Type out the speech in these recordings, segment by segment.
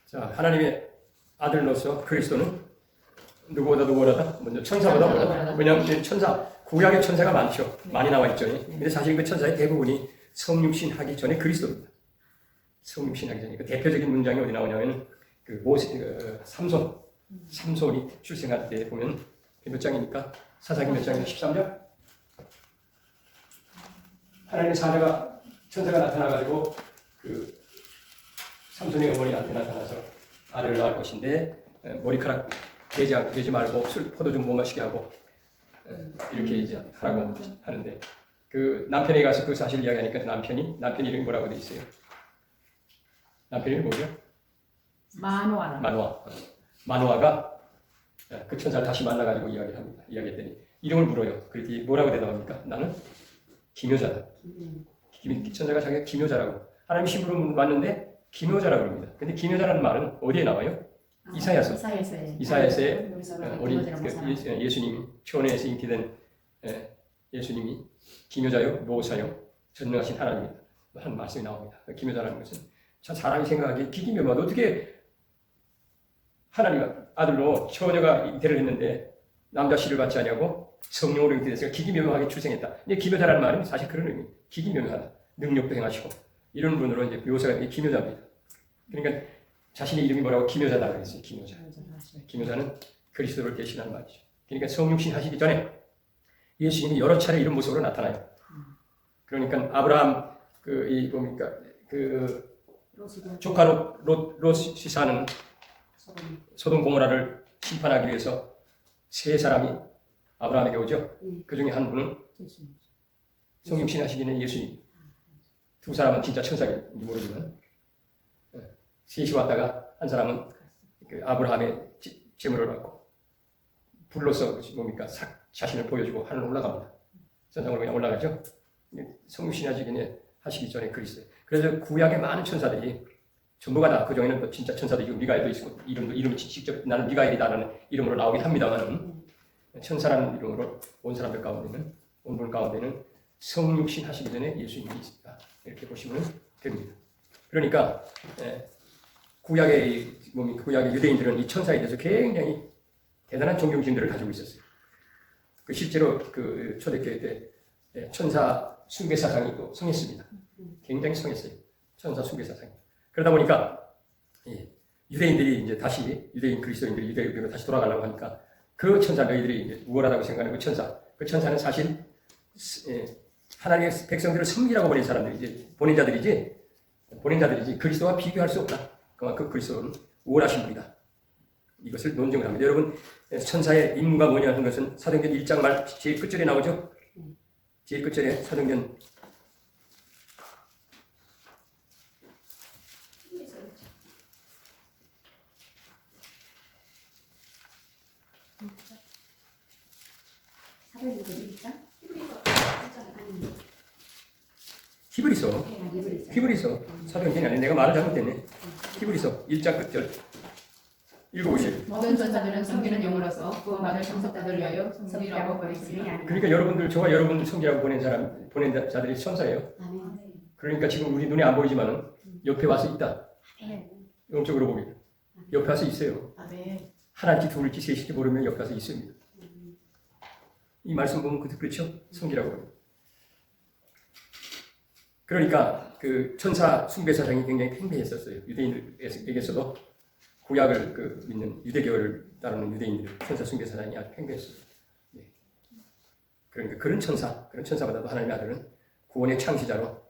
자, 하나님의 아들로서 그리스도는 누구보다 먼저 천사보다 먼저. 왜냐하면 천사, 구약의 천사가 많죠. 많이 나와 있죠. 근데 사실 그 천사의 대부분이 성육신하기 전에 그리스도입니다. 성육신하기 전에 그 대표적인 문장이 어디 나오냐면 그 삼손이 출생할 때 보면 몇 장입니까? 사사기 몇 장이냐? 13장? 하나님의 천사가 나타나가지고 그 삼손의 어머니한테 나타나서 아들을 낳을 것인데 머리카락 되지 말고 포도 좀 못 마시게 하고 이렇게 이제 하라고 하는데 그 남편에게 가서 그 사실 이야기하니까 남편 이름이 뭐라고 돼 있어요? 남편 이름이 뭐죠? 마노아가 그 천사를 다시 만나가지고 이야기합니다. 이야기했더니 이름을 물어요. 그랬더니 뭐라고 대답합니까? 나는 기묘자다. 천사가 자기가 기묘자라고. 하나님 심부름 맞는데 기묘자라고 합니다. 근데 기묘자라는 말은 어디에 나와요? 이사야서에 우리 예수님 초원에서 잉태된 예수님이 기묘자요, 노사요, 전능하신 하나님이다 하는 말씀이 나옵니다. 기묘자라는 것은 참 사람이 생각하기에 기기묘묘하다. 어떻게 하나님 아들로 처녀가 잉태를 했는데 남자 씨를 받지 않냐고 성령으로 잉태돼서 기기묘묘하게 출생했다. 근데 기묘자라는 말은 사실 그런 의미, 기기묘묘하다. 능력도 행하시고 이런 분으로 이제 묘사가 기묘자입니다. 그러니까 자신의 이름이 뭐라고 기묘자다 그랬어요. 기묘자는 그리스도를 대신하는 말이죠. 그러니까 성육신 하시기 전에 예수님이 여러 차례 이런 모습으로 나타나요. 그러니까 아브라함 조카 롯이 사는 소돔 고모라를 심판하기 위해서 세 사람이 아브라함에게 오죠. 그 중에 한 분은 성육신 하시기는 예수님. 두 사람은 진짜 천사인지 모르지만 셋이 왔다가 한 사람은 그 아브라함의 재물을 받고 불로서 자신을 보여주고 하늘 올라갑니다. 천상으로 그냥 올라가죠. 성육신 하시기 전에 그리스도. 그래서 구약의 많은 천사들이 전부가 다 그 중에는 또 진짜 천사들이 미가엘도 있고 이름이 직접 나는 미가엘이다라는 이름으로 나오긴 합니다만 천사라는 이름으로 온 사람들 가운데는 온 분 가운데는 성육신 하시기 전에 예수님이 있다. 이렇게 보시면 됩니다. 그러니까 구약의 유대인들은 이 천사에 대해서 굉장히 대단한 존경심들을 가지고 있었어요. 실제로 그 초대교회 때 천사 숭배 사상이 또 성했습니다. 굉장히 성했어요. 천사 숭배 사상이. 그러다 보니까 유대인들이 이제 다시 그리스도인들이 유대교회로 다시 돌아가려고 하니까 그 천사 너희들이 이제 우월하다고 생각하는 그 천사는 사실 하나님의 백성들을 섬기라고 보낸 사람들이지 보낸 자들이지 그리스도와 비교할 수 없다. 그만큼 그리스도는 우월하신 분이다. 이것을 논증을 합니다. 여러분 천사의 임무가 뭐냐 하는 것은 사도행전 1장 말 제일 끝절에 나오죠. 제일 끝절에 사도행전 히브리서 사도행전이 아니라 내가 말을 잘못했네. 히브리서 1장 끝절 읽어보세요. 모든 천사들은 섬기는 영으로서 구원받을 성석자들을 위하여 섬기라고 보냈으니 그러니까 여러분들 저와 여러분 섬기라고 보낸 자들이 천사예요. 그러니까 지금 우리 눈에 안 보이지만은 옆에 와서 있다. 영적으로 보면 옆에 와서 있어요. 하나인지 둘인지 셋인지 모르면 옆에 와서 있습니다. 이 말씀 보면 그렇죠? 섬기라고 해요. 그러니까 그 천사 숭배 사상이 굉장히 팽배했었어요. 유대인들에게서도 구약을 믿는 유대교를 따르는 유대인들 천사 숭배 사상이 아주 팽배했어요. 그러니까 그런 천사보다도 하나님의 아들은 구원의 창시자로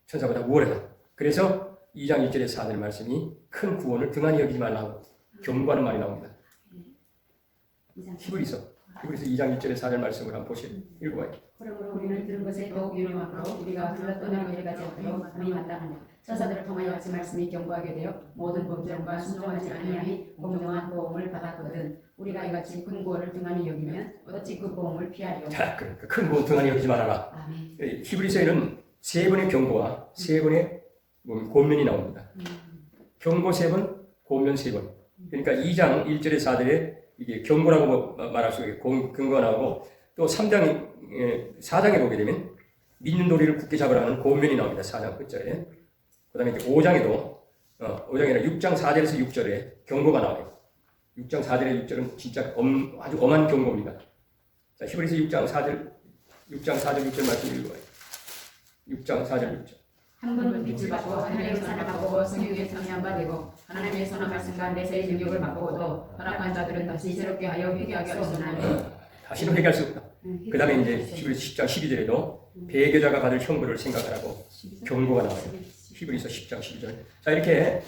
천사보다 우월하다. 그래서 2장 1절에 4절 말씀이 큰 구원을 등한히 여기지 말라고 경고하는 말이 나옵니다. 히브리서 2장 1절에 4절 말씀을 한번 보시죠. 읽어봐요. 그러므로 우리는 들은 것에 더욱 유념하므로 우리가 둘러 떠나는 일이 가지 않도록 마음이 마땅하냐. 천사들을 통하여 같이 말씀이 경고하게 되어 모든 법정과 순종하지 아니하니 공정한 보험을 받았거든. 우리가 이같이 큰 구원을 등한히 여기면 어찌 그 보험을 피하리요. 자, 그러니까 큰 구원 등한히 여기지 말아라. 아멘. 히브리서에는 3번의 경고와 3번의 권면이 나옵니다. 경고 3번, 권면 3번. 그러니까 2장 1절에 4절에 이게 경고라고 말할 수 있고 근거가 나오고 또 4장에 보게 되면 믿는 도리를 굳게 잡으라는 권면이 나옵니다. 4장 끝절에. 그 다음에 5장에도 5장이나 6장 4절에서 6절에 경고가 나와요. 6장 4절에 6절은 진짜 아주 엄한 경고입니다. 자, 히브리서 6장 4절 6절 말씀 읽어봐요. 6장 4절 6절. 한 분은 빛을 받고 하나님의 사랑을 맛보고 성령에 참여한 바 되고 하나님의 선한 말씀과 내세의 능력을 맛보고도 허락한 자들은 다시 새롭게 하여 회개하게 하시나니 다시는 회개할 수 없다. 그 다음에 이제 히브리서 10장 12절에도 배교자가 받을 형벌을 생각하라고 경고가 나와요. 히브리서 10장 12절. 자, 이렇게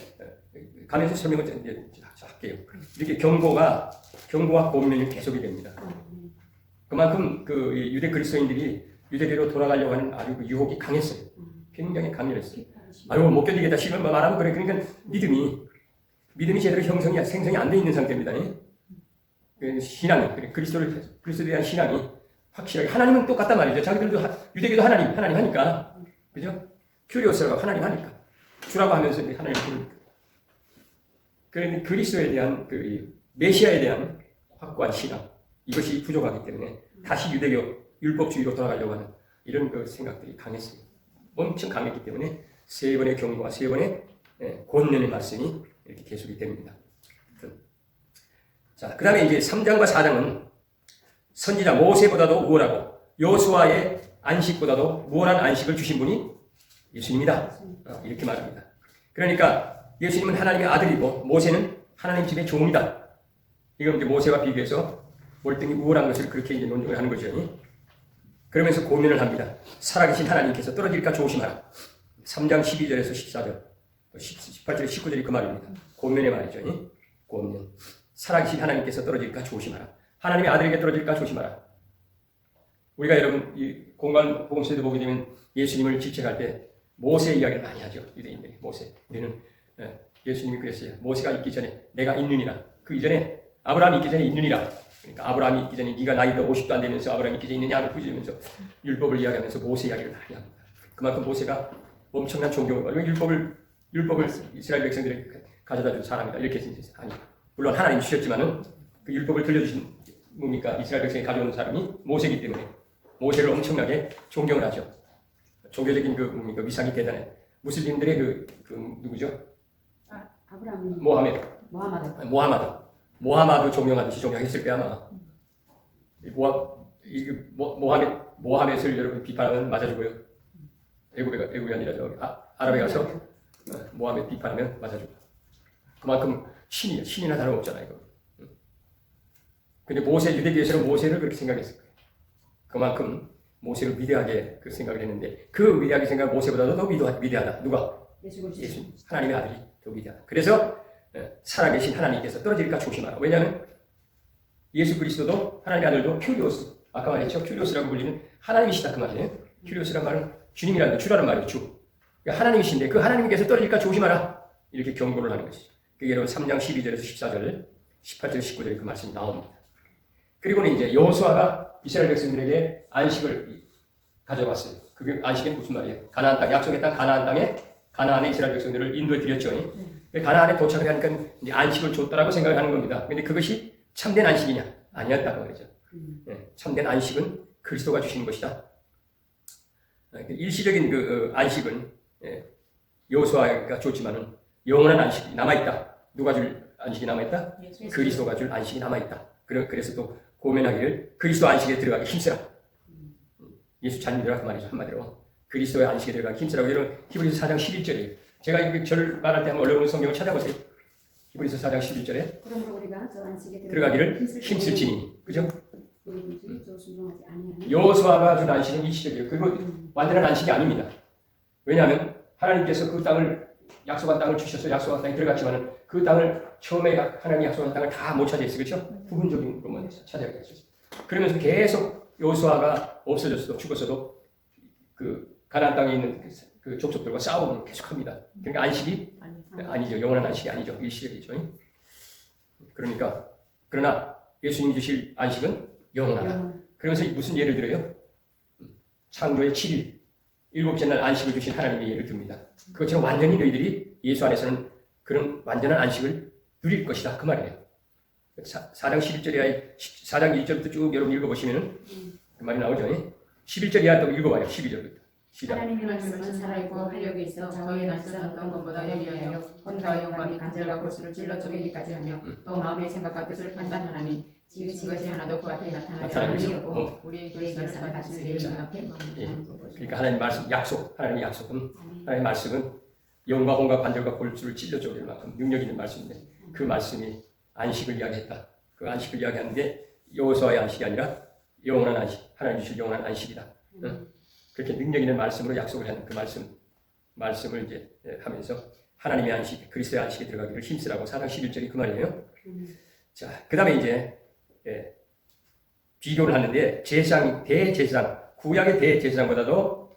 가면서 설명을 이제 할게요. 이렇게 경고와 권면이 계속이 됩니다. 그만큼 그 유대 그리스도인들이 유대계로 돌아가려고 하는 아주 그 유혹이 강했어요. 굉장히 강렬했어요. 아유, 못 견디겠다 싶으면 말하면 그래. 그러니까 믿음이 제대로 생성이 안 돼 있는 상태입니다. 신앙이 그리스도에 대한 신앙이 확실하게 하나님은 똑같단 말이죠. 자기들도 유대교도 하나님 하니까, 그죠? 큐리오스라고 하나님 하니까 주라고 하면서 하나님 부르니까. 그런데 그리스도에 대한 그 메시아에 대한 확고한 신앙 이것이 부족하기 때문에 다시 유대교 율법주의로 돌아가려고 하는 이런 그 생각들이 강했어요. 엄청 강했기 때문에 세 번의 경고와 세 번의 권면의 말씀이 이렇게 계속이 됩니다. 자, 그 다음에 이제 3장과 4장은 선지자 모세보다도 우월하고 여호수아의 안식보다도 우월한 안식을 주신 분이 예수님이다. 이렇게 말합니다. 그러니까 예수님은 하나님의 아들이고 모세는 하나님 집의 종이다. 이건 이제 모세와 비교해서 월등히 우월한 것을 그렇게 이제 논증을 하는 거죠. 그러면서 고민을 합니다. 살아계신 하나님께서 떨어질까 조심하라. 3장 12절에서 14절, 18절, 19절이 그 말입니다. 고민의 말이죠. 고민. 살아계신 하나님께서 떨어질까 조심하라. 하나님의 아들에게 떨어질까 조심하라. 우리가 여러분 이 공간 복음서에도 보게 되면 예수님을 질책할 때 모세 이야기를 많이 하죠. 유대인들이 모세. 우리는 예수님이 그랬어요. 모세가 있기 전에 내가 있느니라. 그 이전에 아브라함이 있기 전에 있느니라. 그러니까 아브라함이 있기 전에 네가 나이도 50도 안 되면서 아브라함이 있기 전에 있느냐를 부지면서 율법을 이야기하면서 모세 이야기를 많이 합니다. 그만큼 모세가 엄청난 존경을 받고 율법을 이스라엘 백성들에게 가져다 준 사람이다. 이렇게 했으니 아니. 물론 하나님이 주셨지만은 그 율법을 들려주신 뭡니까? 이스라엘 백성이 가져오는 사람이 모세이기 때문에 모세를 엄청나게 존경을 하죠. 종교적인 그 뭡니까? 위상이 대단해. 무슬림들의 그 누구죠? 아브라함 모하마드 존경하듯이 존경했을 거야 아마. 모하멧을 여러분 비판하면 맞아주고요. 애굽이 아니라 아랍에 가서 모하멧 비판하면 맞아주고. 그만큼 신이나 다름없잖아요. 근데 유대교에서는 모세를 그렇게 생각했을 거예요. 그만큼 모세를 위대하게 그 생각을 했는데 그 위대하게 생각한 모세보다도 더 위대하다. 누가? 예수. 하나님의 아들이 더 위대하다. 그래서 살아계신 하나님께서 떨어질까 조심하라. 왜냐하면 예수 그리스도도 하나님의 아들도 큐리오스. 아까 말했죠. 큐리오스라고 불리는 하나님이시다 그 말이에요. 큐리오스란 말은 주님이라는 주라는 말이에요. 주. 그러니까 하나님이신데 그 하나님께서 떨어질까 조심하라. 이렇게 경고를 하는 것이죠. 그게 여러분 3장 12절에서 14절, 18절, 19절에 그 말씀이 나옵니다. 그리고는 이제 여호수아가 이스라엘 백성들에게 안식을 가져왔어요. 그게 안식은 무슨 말이에요? 가나안 땅, 약속의 땅 가나안 땅에 가나안의 이스라엘 백성들을 인도해 드렸죠. 가나안에 도착을 하니까 이제 안식을 줬다라고 생각을 하는 겁니다. 근데 그것이 참된 안식이냐? 아니었다고 말이죠. 참된 안식은 그리스도가 주시는 것이다. 일시적인 그 안식은 여호수아가 줬지만은 영원한 안식이 남아있다. 누가 줄 안식이 남아있다? 그리스도가 줄 안식이 남아있다. 그래서 또 고면하기를 그리스도 안식에 들어가기 힘쓰라. 예수 자녀들아 그 말이죠. 한마디로 그리스도의 안식에 들어가기 힘쓰라고. 이런 히브리서 4장 11절이에요. 제가 이렇게 절 말할 때 한번 어려운 성경을 찾아보세요. 히브리서 4장 11절에 그러므로 우리가 저 안식에 들어가기를 힘쓸지니. 그죠? 여호수아가 준 안식은 일시적이에요. 그리고 완전한 안식이 아닙니다. 왜냐하면 하나님께서 그 땅을 약속한 땅을 주셔서 약속한 땅에 들어갔지만 그 땅을 처음에 하나님이 약속한 땅을 다 못 차지했어요. 그렇죠? 부분적인 것만 차지하게 했어요. 그러면서 계속 여호수아가 없어졌어도 죽었어도 그 가나안 땅에 있는 그 족속들과 싸움을 계속합니다. 그러니까 안식이 아니죠. 영원한 안식이 아니죠. 일시적이죠. 그러나 예수님이 주실 안식은 영원하다. 그러면서 무슨 예를 들어요? 창조의 7일, 일곱째 날 안식을 주신 하나님의 예를 듭니다. 그것처럼 완전히 너희들이 예수 안에서는 그런 완전한 안식을 누릴 것이다. 그 말이에요. 4장 11절에 4장 1절부터 쭉 여러분 읽어보시면은 그 말이 나오죠. 11절 이하 또 읽어봐요. 12절부터. 시작. 하나님의 말씀은 살아있고 활력이 있어 저희의 날선 어떤 것보다 예리하여 혼과 영감이 간절과 골수를 찔러 쪼개기까지 하며 또 마음의 생각과 뜻을 판단하나니 지으신 것이 하나도 그 앞에 나타나지 아니하고 우리에게 역사를 가진 일을 앞에 그러니까 하나님 말씀 약속, 하나님의 약속은 하나님의 말씀은 영과 혼과 관절과 골수를 찔러 쪼갤 만큼 능력 있는 말씀인데 그 말씀이 안식을 이야기했다. 그 안식을 이야기하는데 여호수아의 안식이 아니라 영원한 안식, 하나님 주실 영원한 안식이다. 그렇게 능력 있는 말씀으로 약속을 하는 그 말씀을 이제 하면서 하나님의 안식, 그리스도의 안식에 들어가기를 힘쓰라고 4장 11절이 그 말이에요. 자, 그 다음에 이제 비교를 하는데 대제사장, 구약의 대제사장보다도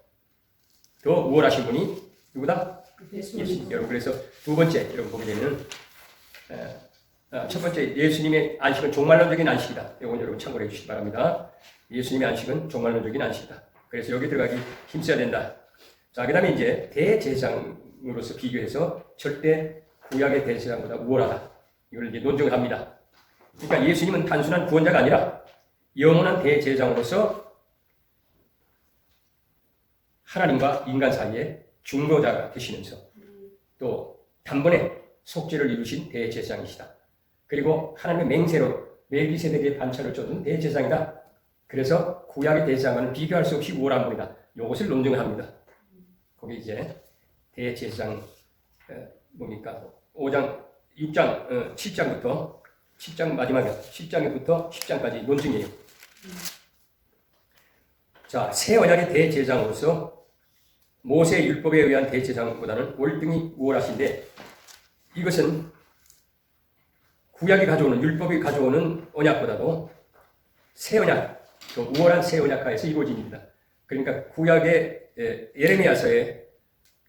더 우월하신 분이 누구다? 예수님. 여러분, 그래서 두 번째 여러분 보게 되면 첫 번째 예수님의 안식은 종말론적인 안식이다. 이건 여러분 참고해 주시기 바랍니다. 예수님의 안식은 종말론적인 안식이다. 그래서 여기 들어가기 힘써야 된다. 자, 그 다음에 이제 대제사장으로서 비교해서 절대 구약의 대제사장보다 우월하다. 이걸 이제 논증을 합니다. 그러니까 예수님은 단순한 구원자가 아니라 영원한 대제사장으로서 하나님과 인간 사이에 중보자가 되시면서 또 단번에 속죄를 이루신 대제사장이시다. 그리고 하나님의 맹세로 멜기세덱의 반차를 쫓은 대제사장이다. 그래서 구약의 대제사장과는 비교할 수 없이 우월한 분이다. 이것을 논증을 합니다. 거기 이제 대제사장 뭡니까? 5장, 6장, 7장 마지막에 7장부터 10장까지 논증이에요. 자, 새 언약의 대제사장으로서 모세의 율법에 의한 대제사장보다는 월등히 우월하신데 이것은 구약이 가져오는 율법이 가져오는 언약보다도 새 언약, 그 우월한 새 언약하에서 이루어진 일이다. 그러니까 구약의 예레미야서에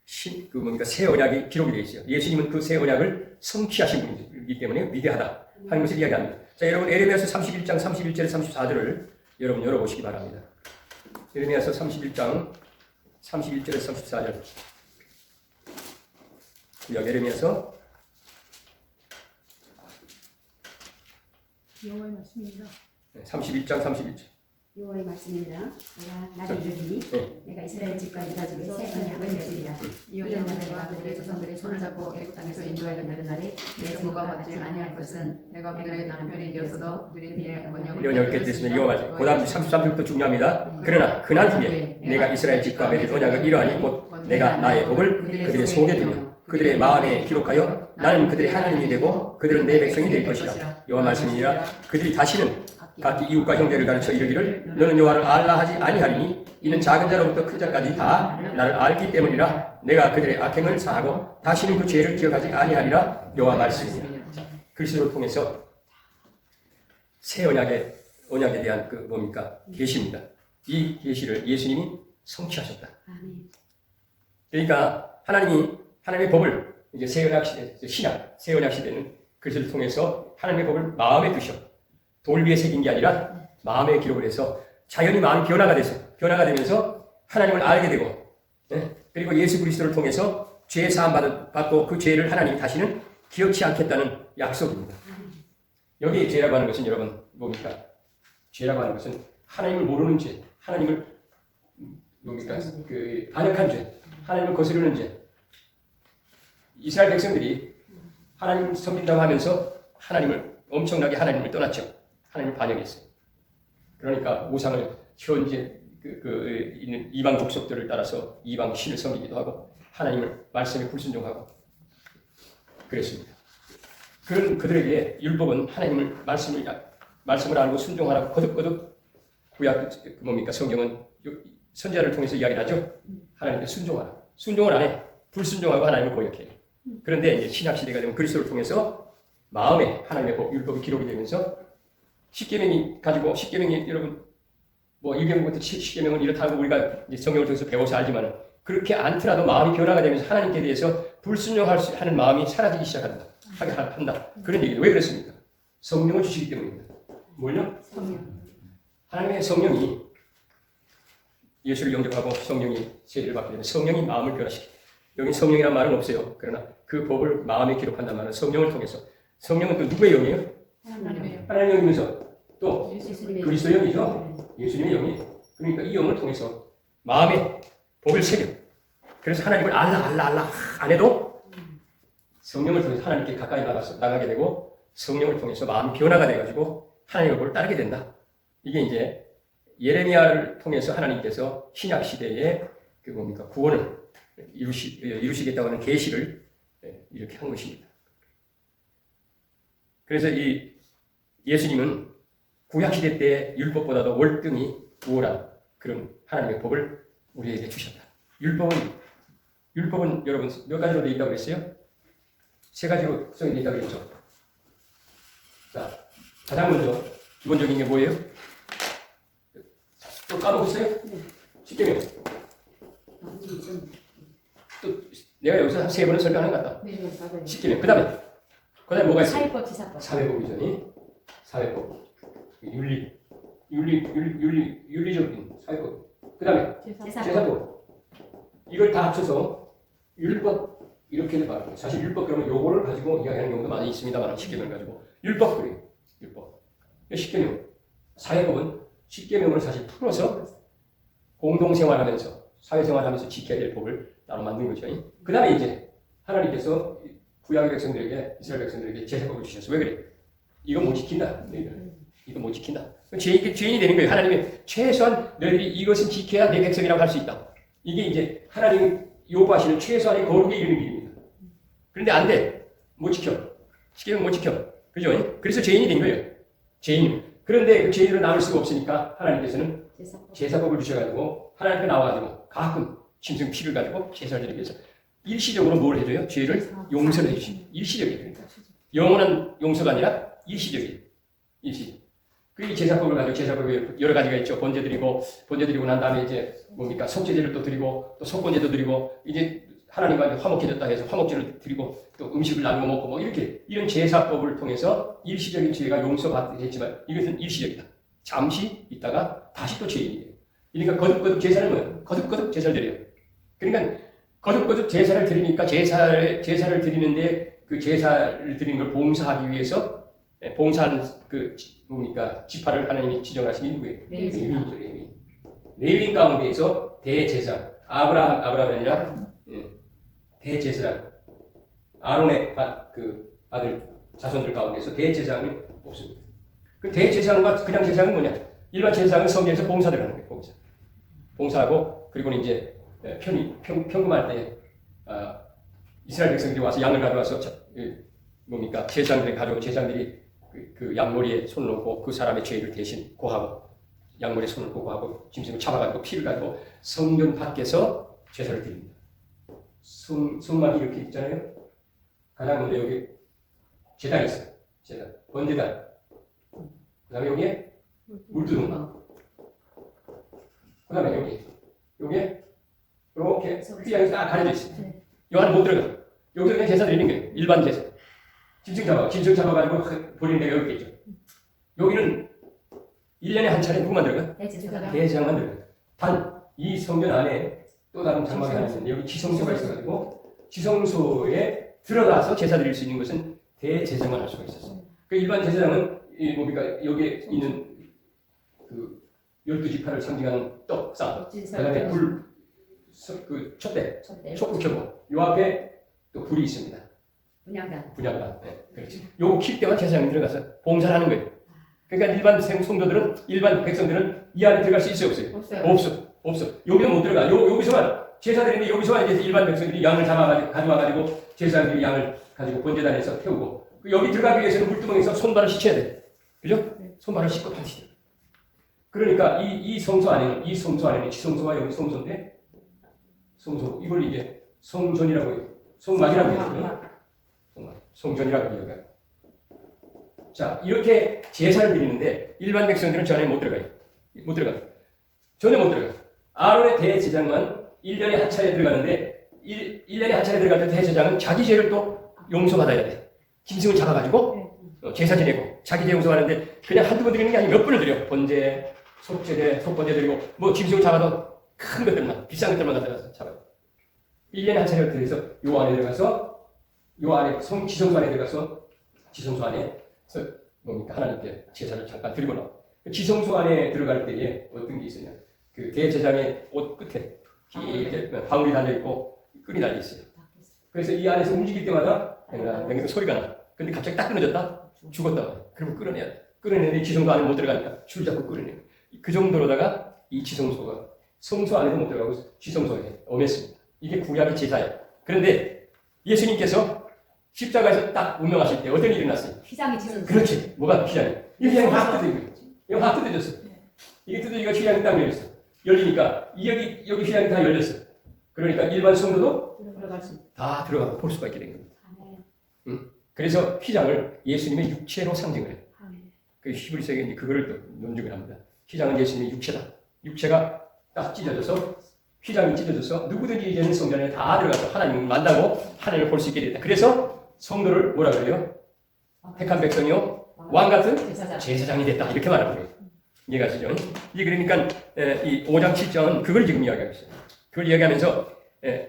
새 언약이 기록이 되어 있어요. 예수님은 그 새 언약을 성취하신 분이기 때문에 위대하다 하는 것을 이야기합니다. 자, 여러분 예레미야서 31장 31절에 34절을 여러분 열어보시기 바랍니다. 예레미야서 31장 31절에 34절. 구약 예레미야서 여호와의 말씀입니다. 31장 31절. 여호와의 말씀입니다. 내가 나를 이르니 내가 이스라엘 집과 유다 집에 새 언약을 맺으리라. 이 언약은 내가 그들의 조상들의 손을 잡고 애굽 땅에서 인도하여 내는 날에 내 수가 받지 아니할 것은 내가 그들에게 나는 편이 되었어도 그들의 뒤에 언약을 깼으면 위험하지. 그 다음 33절부터 중요합니다. 그러나 그날 후에 내가 이스라엘 집과 맺은 언약을 이러하니 곧 내가 나의 복을 그들의 속에 두며 그들의 마음에 기록하여 나는 그들의 하나님이 되고 그들은 내 백성이 될 것이라. 여호와 말씀이니라. 그들이 다시는 각기 이웃과 형제를 가르쳐 이르기를 너는 여호와를 알라 하지 아니하리니 이는 작은 자로부터 큰 자까지 다 나를 알기 때문이라. 내가 그들의 악행을 사하고 다시는 그 죄를 기억하지 아니하리라. 여호와 말씀이니라. 그리스도를 통해서 새 언약에 대한 그 뭡니까? 계시입니다. 이 계시를 예수님이 성취하셨다. 그러니까 하나님의 법을 이제 새 언약 시대, 신약 새 언약 시대는 그리스도를 통해서 하나님의 법을 마음에 두셔. 돌 위에 새긴 게 아니라 마음에 기록을 해서 자연히 마음이 변화가 되면서 하나님을 알게 되고, 그리고 예수 그리스도를 통해서 죄 사함 받고 그 죄를 하나님이 다시는 기억치 않겠다는 약속입니다. 여기 죄라고 하는 것은 여러분 뭡니까? 죄라고 하는 것은 하나님을 모르는 죄, 하나님을 뭡니까? 그 반역한 죄, 하나님을 거스르는 죄. 이스라엘 백성들이 하나님을 섬긴다고 하면서 엄청나게 하나님을 떠났죠. 하나님을 반역했어요. 그러니까 우상을 현재 있는 이방 족속들을 따라서 이방 신을 섬기기도 하고 하나님을 말씀에 불순종하고 그랬습니다. 그런 그들에게 율법은 하나님을 말씀을 알고 순종하라고 거듭거듭 구약 뭡니까? 성경은 선지자를 통해서 이야기를 하죠. 하나님께 순종하라. 순종을 안 해. 불순종하고 하나님을 고역해. 그런데 이제 신약 시대가 되면 그리스도를 통해서 마음에 하나님의 율법이 기록이 되면서 십계명이 여러분 뭐 1계명부터 10계명은 이렇다고 우리가 이제 성경을 통해서 배워서 알지만 그렇게 않더라도 마음이 변화가 되면서 하나님께 대해서 불순종하는 마음이 사라지기 시작한다. 그런 얘기를 왜 그랬습니까? 성령을 주시기 때문입니다. 뭘요? 하나님의 성령이 예수를 영접하고 성령이 세례를 받게 되면 성령이 마음을 변화시킵니다. 여기 성령이라는 말은 없어요. 그러나 그 법을 마음에 기록한다는 말은 성령을 통해서. 성령은 또 누구의 영이에요? 하나님의 영이면서 또 그리스도의 영이죠. 예수님의 영이. 그러니까 이 영을 통해서 마음에 복을 새겨. 그래서 하나님을 알라 안 해도 성령을 통해서 하나님께 가까이 나가게 되고 성령을 통해서 마음이 변화가 돼가지고 하나님의 복을 따르게 된다. 이게 이제 예레미야를 통해서 하나님께서 신약 시대에 그 뭡니까 구원을 이루시겠다고 하는 계시를 이렇게 한 것입니다. 그래서 이 예수님은 구약 시대 때 율법보다도 월등히 우월한 그런 하나님의 법을 우리에게 주셨다. 율법은 여러분 몇 가지로 되어 있다고 그랬어요? 세 가지로 구성이 되어 있다고 그랬죠. 자, 가장 먼저 기본적인 게 뭐예요? 또 까먹었어요? 십계명. 또 내가 여기서 한 세 번을 설명하는 것 같다. 십계명. 그 다음에 뭐가 있어요? 사회법, 지사법. 사회법이죠. 사회법. 윤리적인 사회법. 그 다음에 제사법. 이걸 다 합쳐서 율법 이렇게 말합니다. 사실 율법 그러면 요거를 가지고 이야기하는 경우도 많이 있습니다만 십계명을 가지고 율법 그래요. 율법. 십계명. 사회법은 십계명을 사실 풀어서 공동생활하면서 사회생활하면서 지켜야 될 법을 따로 만든 거죠. 그 다음에 이제 하나님께서 구약의 백성들에게 이스라엘 백성들에게 제사법을 주셨어. 왜 그래? 이거 못 지킨다. 이거 못 지킨다. 죄인이 되는 거예요. 하나님이 최소한 너희들이 이것은 지켜야 내 백성이라고 할 수 있다. 이게 이제 하나님이 요구하시는 최소한의 거룩에 이르는 길입니다. 그런데 안 돼. 못 지켜. 십계명 못 지켜. 그죠? 그래서 죄인이 된 거예요. 죄인. 그런데 그 죄인으로 남을 수가 없으니까 하나님께서는 제사법을 주셔가지고 하나님께 나와가지고 가끔 짐승 피를 가지고 제사를 드리기 위해서 일시적으로 뭘 해줘요? 죄를 용서를 해주십니다. 일시적이에요. 영원한 용서가 아니라 일시적이에요. 일시. 그 제사법을 가지고 제사법이 여러 가지가 있죠. 번제 드리고 난 다음에 이제 뭡니까? 속죄제를 또 드리고 또 속건제도 드리고 이제 하나님과 화목해졌다 해서 화목제를 드리고 또 음식을 나누어 먹고 뭐 이런 제사법을 통해서 일시적인 죄가 용서받겠지만 이것은 일시적이다. 잠시 있다가 다시 또 죄인이 돼요. 그러니까 거듭 제사는 뭐예요? 거듭 제사를 드려요. 그러니까 거듭 제사를 드리니까 제사를 드리는데 그 제사를 드리는 걸 봉사하기 위해서 봉사하는 그 뭡니까 지파를 하나님이 지정하신 게 누구예요? 레위인이죠. 레위인 가운데에서 대제사 아브라함이 아니라 대제사장 아론의 그 아들 자손들 가운데서 대제사장이 없습니다. 그 대제사장과 그냥 제사장은 뭐냐? 일반 제사장은 성전에서 봉사를 하는 거예요. 봉사하고 그리고는 이제 평금할 때 이스라엘 백성들이 와서 양을 가져와서 뭡니까 제사장들이 가져온 제사장들이 그 양머리에 손을 놓고 그 사람의 죄를 대신 고하고 양머리에 손을 놓고 고하고 짐승을 잡아가지고 피를 가지고 성전 밖에서 제사를 드립니다. 성막이 이렇게 있잖아요. 가장 먼저 여기 제단이 있어요. 제단, 번제단. 그 다음에 여기에 물두둥. 그 다음에 여기에 이렇게 휘장이 딱 가려져 있어요. 이 안에 못 들어가. 여기서 그냥 제사 드리는 거예요. 일반 제사. 짐승 잡아가지고 버리는 데가 여기 있죠. 여기는 1년에 한 차례 누구만 들어가? 대제사장만 들어가. 단 이 성전 안에 또 다른 장막이 하나 있는데 여기 지성소가 있어가지고 지성소에 들어가서 제사 드릴 수 있는 것은 대제사장만 할 수가 있었어요. 그 일반 제사장은 뭡니까 여기에 있는 그 12지파를 상징하는 떡, 쌀, 그 다음에 그 촛대, 촛불 켜고 요 앞에 또 불이 있습니다. 분향단. 네, 그렇지. 요거 킬 때만 제사장이 들어가서 봉사를 하는 거예요. 그러니까 일반 성도들은, 일반 백성들은 이 안에 들어갈 수 있어요, 없어요? 없어. 여기는 못 들어가. 여기서만 제사 드리는데 여기서만 이제 일반 백성들이 양을 가져와가지고 제사장들이 양을 가지고 번제단에서 태우고 여기 들어가기 위해서는 물두멍에서 손발을 씻어야 돼. 그죠? 손발을 씻고 다시 들어. 그러니까 이 성소 안에는 지성소와 여기 성소인데 성소 이걸 이제 성전이라고 해요. 성막이라고 해요. 성전이라고 해요. 자, 이렇게 제사를 드리는데 일반 백성들은 저 안에 못 들어가요. 전혀 못 들어가요. 아론의 대제사장만 1년에 한 차례 들어가는데 1년에 한 차례 들어갈 때 대제사장은 자기 죄를 또 용서받아야 돼. 짐승을 잡아가지고 제사 지내고 자기 죄 용서하는데 그냥 한두 번 드리는 게 아니고 몇 번을 드려. 번제, 속번제 드리고 뭐 짐승을 잡아도 큰 것들만 비싼 것들만 가져가서 잡아요. 1년에 한 차례 들어서 요 안에 들어가서 요 안에 지성소 안에 들어가서 지성소 안에 뭡니까 하나님께 제사를 잠깐 드리고 나와. 지성소 안에 들어갈 때에 어떤 게 있었냐? 그 대제사장의 옷 끝에 이렇게 방울이 달려 있고 끈이 달려 있어요. 그래서 이 안에서 움직일 때마다 냉면 소리가 나. 근데 갑자기 딱 끊어졌다? 죽었다. 그러면 끌어내야 돼. 끌어내는데 지성소 안에 못 들어가니까 줄 잡고 끌어내. 그 정도로다가 이 지성소가 성소 안에도 못 들어가고 지성소에 엄했습니다. 이게 구약의 제사예요. 그런데 예수님께서 십자가에서 딱 운명하실 때 어떤 일이 일어났어요? 휘장이 지금 그렇지. 뭐가 휘장이? 이게 그냥 확 뜯어진 거예요. 이거 확 뜯어졌어. 이게 뜯어지니까 휘장이 딱 열렸어. 열리니까 여기 휘장이 다 열렸어. 그러니까 일반 성도도 들어갈 수 있다. 다 들어가고 볼 수가 있게 된 겁니다. 그래서 휘장을 예수님의 육체로 상징을 해요. 그 히브리서에 이제 그거를 또 논증을 합니다. 휘장은 예수님의 육체다. 육체가 딱 찢어져서 휘장이 찢어져서 누구든지 이제는 성전에 다 들어가서 하나님을 만나고 하나님을 볼 수 있게 됐다. 그래서 성도를 뭐라 그래요? 택한 백성이요 왕 같은 제사장이 됐다. 이렇게 말하는 거예요. 이해가시죠? 이게 그러니까 이 5장 7장은 그걸 지금 이야기하고 있어요. 그걸 이야기하면서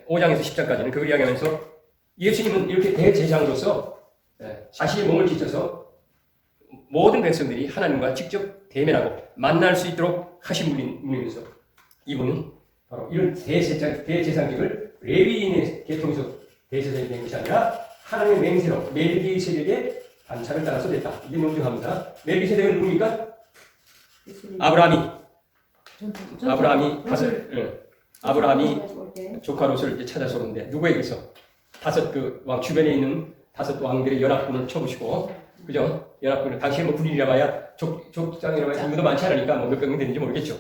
5장에서 10장까지는 그걸 이야기하면서 예수님은 이렇게 대제사장으로서 자신의 몸을 지쳐서 모든 백성들이 하나님과 직접 대면하고 만날 수 있도록 하신 분이면서 이분은 바로 이런 대제사장직을 레위인의 계통에서 대제사장이 된 것이 아니라 하나님의 맹세로 멜기세덱의 반차를 따라서 됐다. 이게 논증합니다. 멜기세덱은 누굽니까? 아브라함이 조카 롯을 이제 찾아서 오는데 누구에게서 다섯 그 왕 주변에 있는 다섯 왕들의 연합군을 쳐부시고 그죠? 연합군을 당시에 뭐 군인이라 봐야 족장이라 봐야 인구도 많지 않으니까 뭐 몇 병이 되는지 모르겠죠.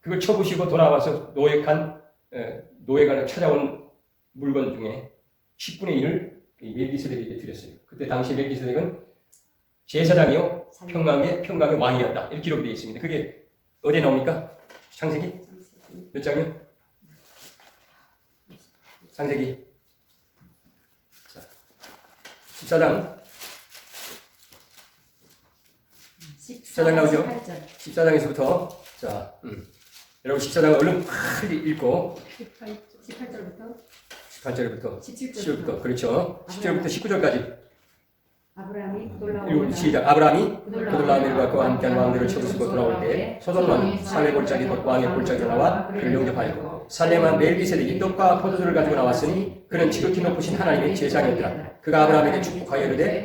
그걸 쳐부시고 돌아와서 노예가 찾아온 물건 중에 10분의 1을 멜기세덱에게 드렸어요. 그때 당시 멜기세덱은 제사장이요 평강의 왕이었다. 이렇게 기록되어 있습니다. 그게 어디에 나옵니까? 창세기 몇 장이요? 창세기 14장 14장 나오죠? 14장에서부터 자, 여러분 14장 얼른 빨리 읽고 18절부터 17절부터 그렇죠. 10절부터 19절까지 아브라함이 시작. 아브라함이 그돌라오멜과 그와 함께한 왕들을 쳐부수고 돌아올 때 소돔 살레 골짜기 왕의 골짜기로 나와 그를 영접하였고 살렘한 멜기세덱이 떡과 포도주를 가지고 나왔으니 그는 지극히 높으신 하나님의 제사장이었더라. 그가 아브라함에게 축복하여 이르되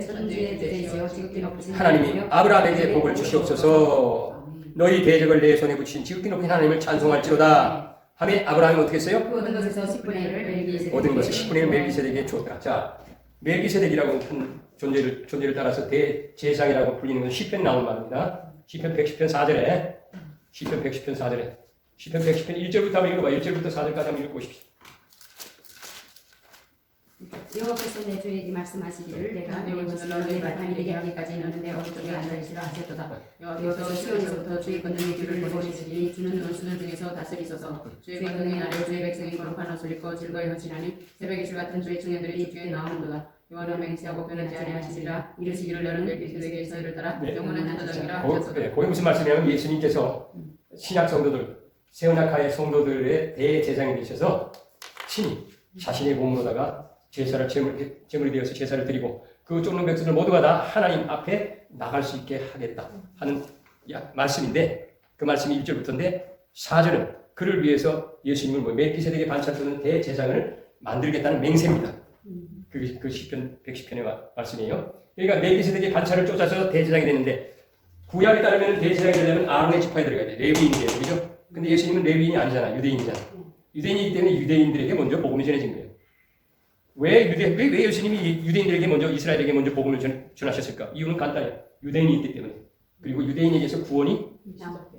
하나님이 아브라함에게 복을 주시옵소서. 너희 대적을 내 손에 붙이신 지극히 높으신 하나님을 찬송할지로다. 하매 아브라함이 어떻게 했어요? 얻은 것에서 10분의 1을 얻은 것을 10분의 1을 멜기세덱에게 주었더라. 자, 멜기세덱이라고 한 존재를 따라서 대제사장이라고 불리는 건 시편 나온 말입니다. 시편 110편 4절에 시편 110편 4절에 시편 110편 1절부터 한번 읽어봐. 1절부터 4절까지 한번 읽어보십시오. 여호와께서 내 주에게 말씀하시기를 내가 너희 것으로 너희 바탕이 되게 하기까지 너는 내 오른쪽에 앉아있으라 하셨도다. 여호와께서 시온에서부터 주의 권능의 귀를 내버리시니 주는 원수들 중에서 다스리소서. 주의 권능의 날에 주의 백성이 거룩한 옷을 입고 즐거이 헌신하니 새벽의 줄 같은 주의 청년들이 주에 나오는도다. 여호와는 맹세하고 변하지 아니하시리라. 이르시기를 너는 멜기세덱의 서를 따라 영원한 한도덕이라 하셨소서. 거기 무슨 말씀이냐면 예수님께서 신약 성도들 세언약하의 성도들의 대제사장이 되셔서 친히 자신의 몸으로다가 제사를 제물이 되어서 제사를 드리고 그 쫓는 백성들 모두가 다 하나님 앞에 나갈 수 있게 하겠다 하는 말씀인데 그 말씀이 1절부터인데 4절은 그를 위해서 예수님을 멜기세덱의 반차를 쏘는 대제사장을 만들겠다는 맹세입니다. 그 시편 110편의 말씀이에요. 그러니까 멜기세덱의 반차를 쫓아서 대제사장이 되는데 구약에 따르면 대제사장이 되려면 아론의 지파에 들어가야 돼. 레위인이 돼요. 그죠? 근데 예수님은 레위인이 아니잖아. 유대인이잖아. 유대인이기 때문에 유대인들에게 먼저 복음이 전해진 거예요. 왜 예수님이 유대인들에게 먼저 이스라엘에게 먼저 복음을 전하셨을까? 이유는 간단해요. 유대인이 있기 때문에. 그리고 유대인에게서 구원이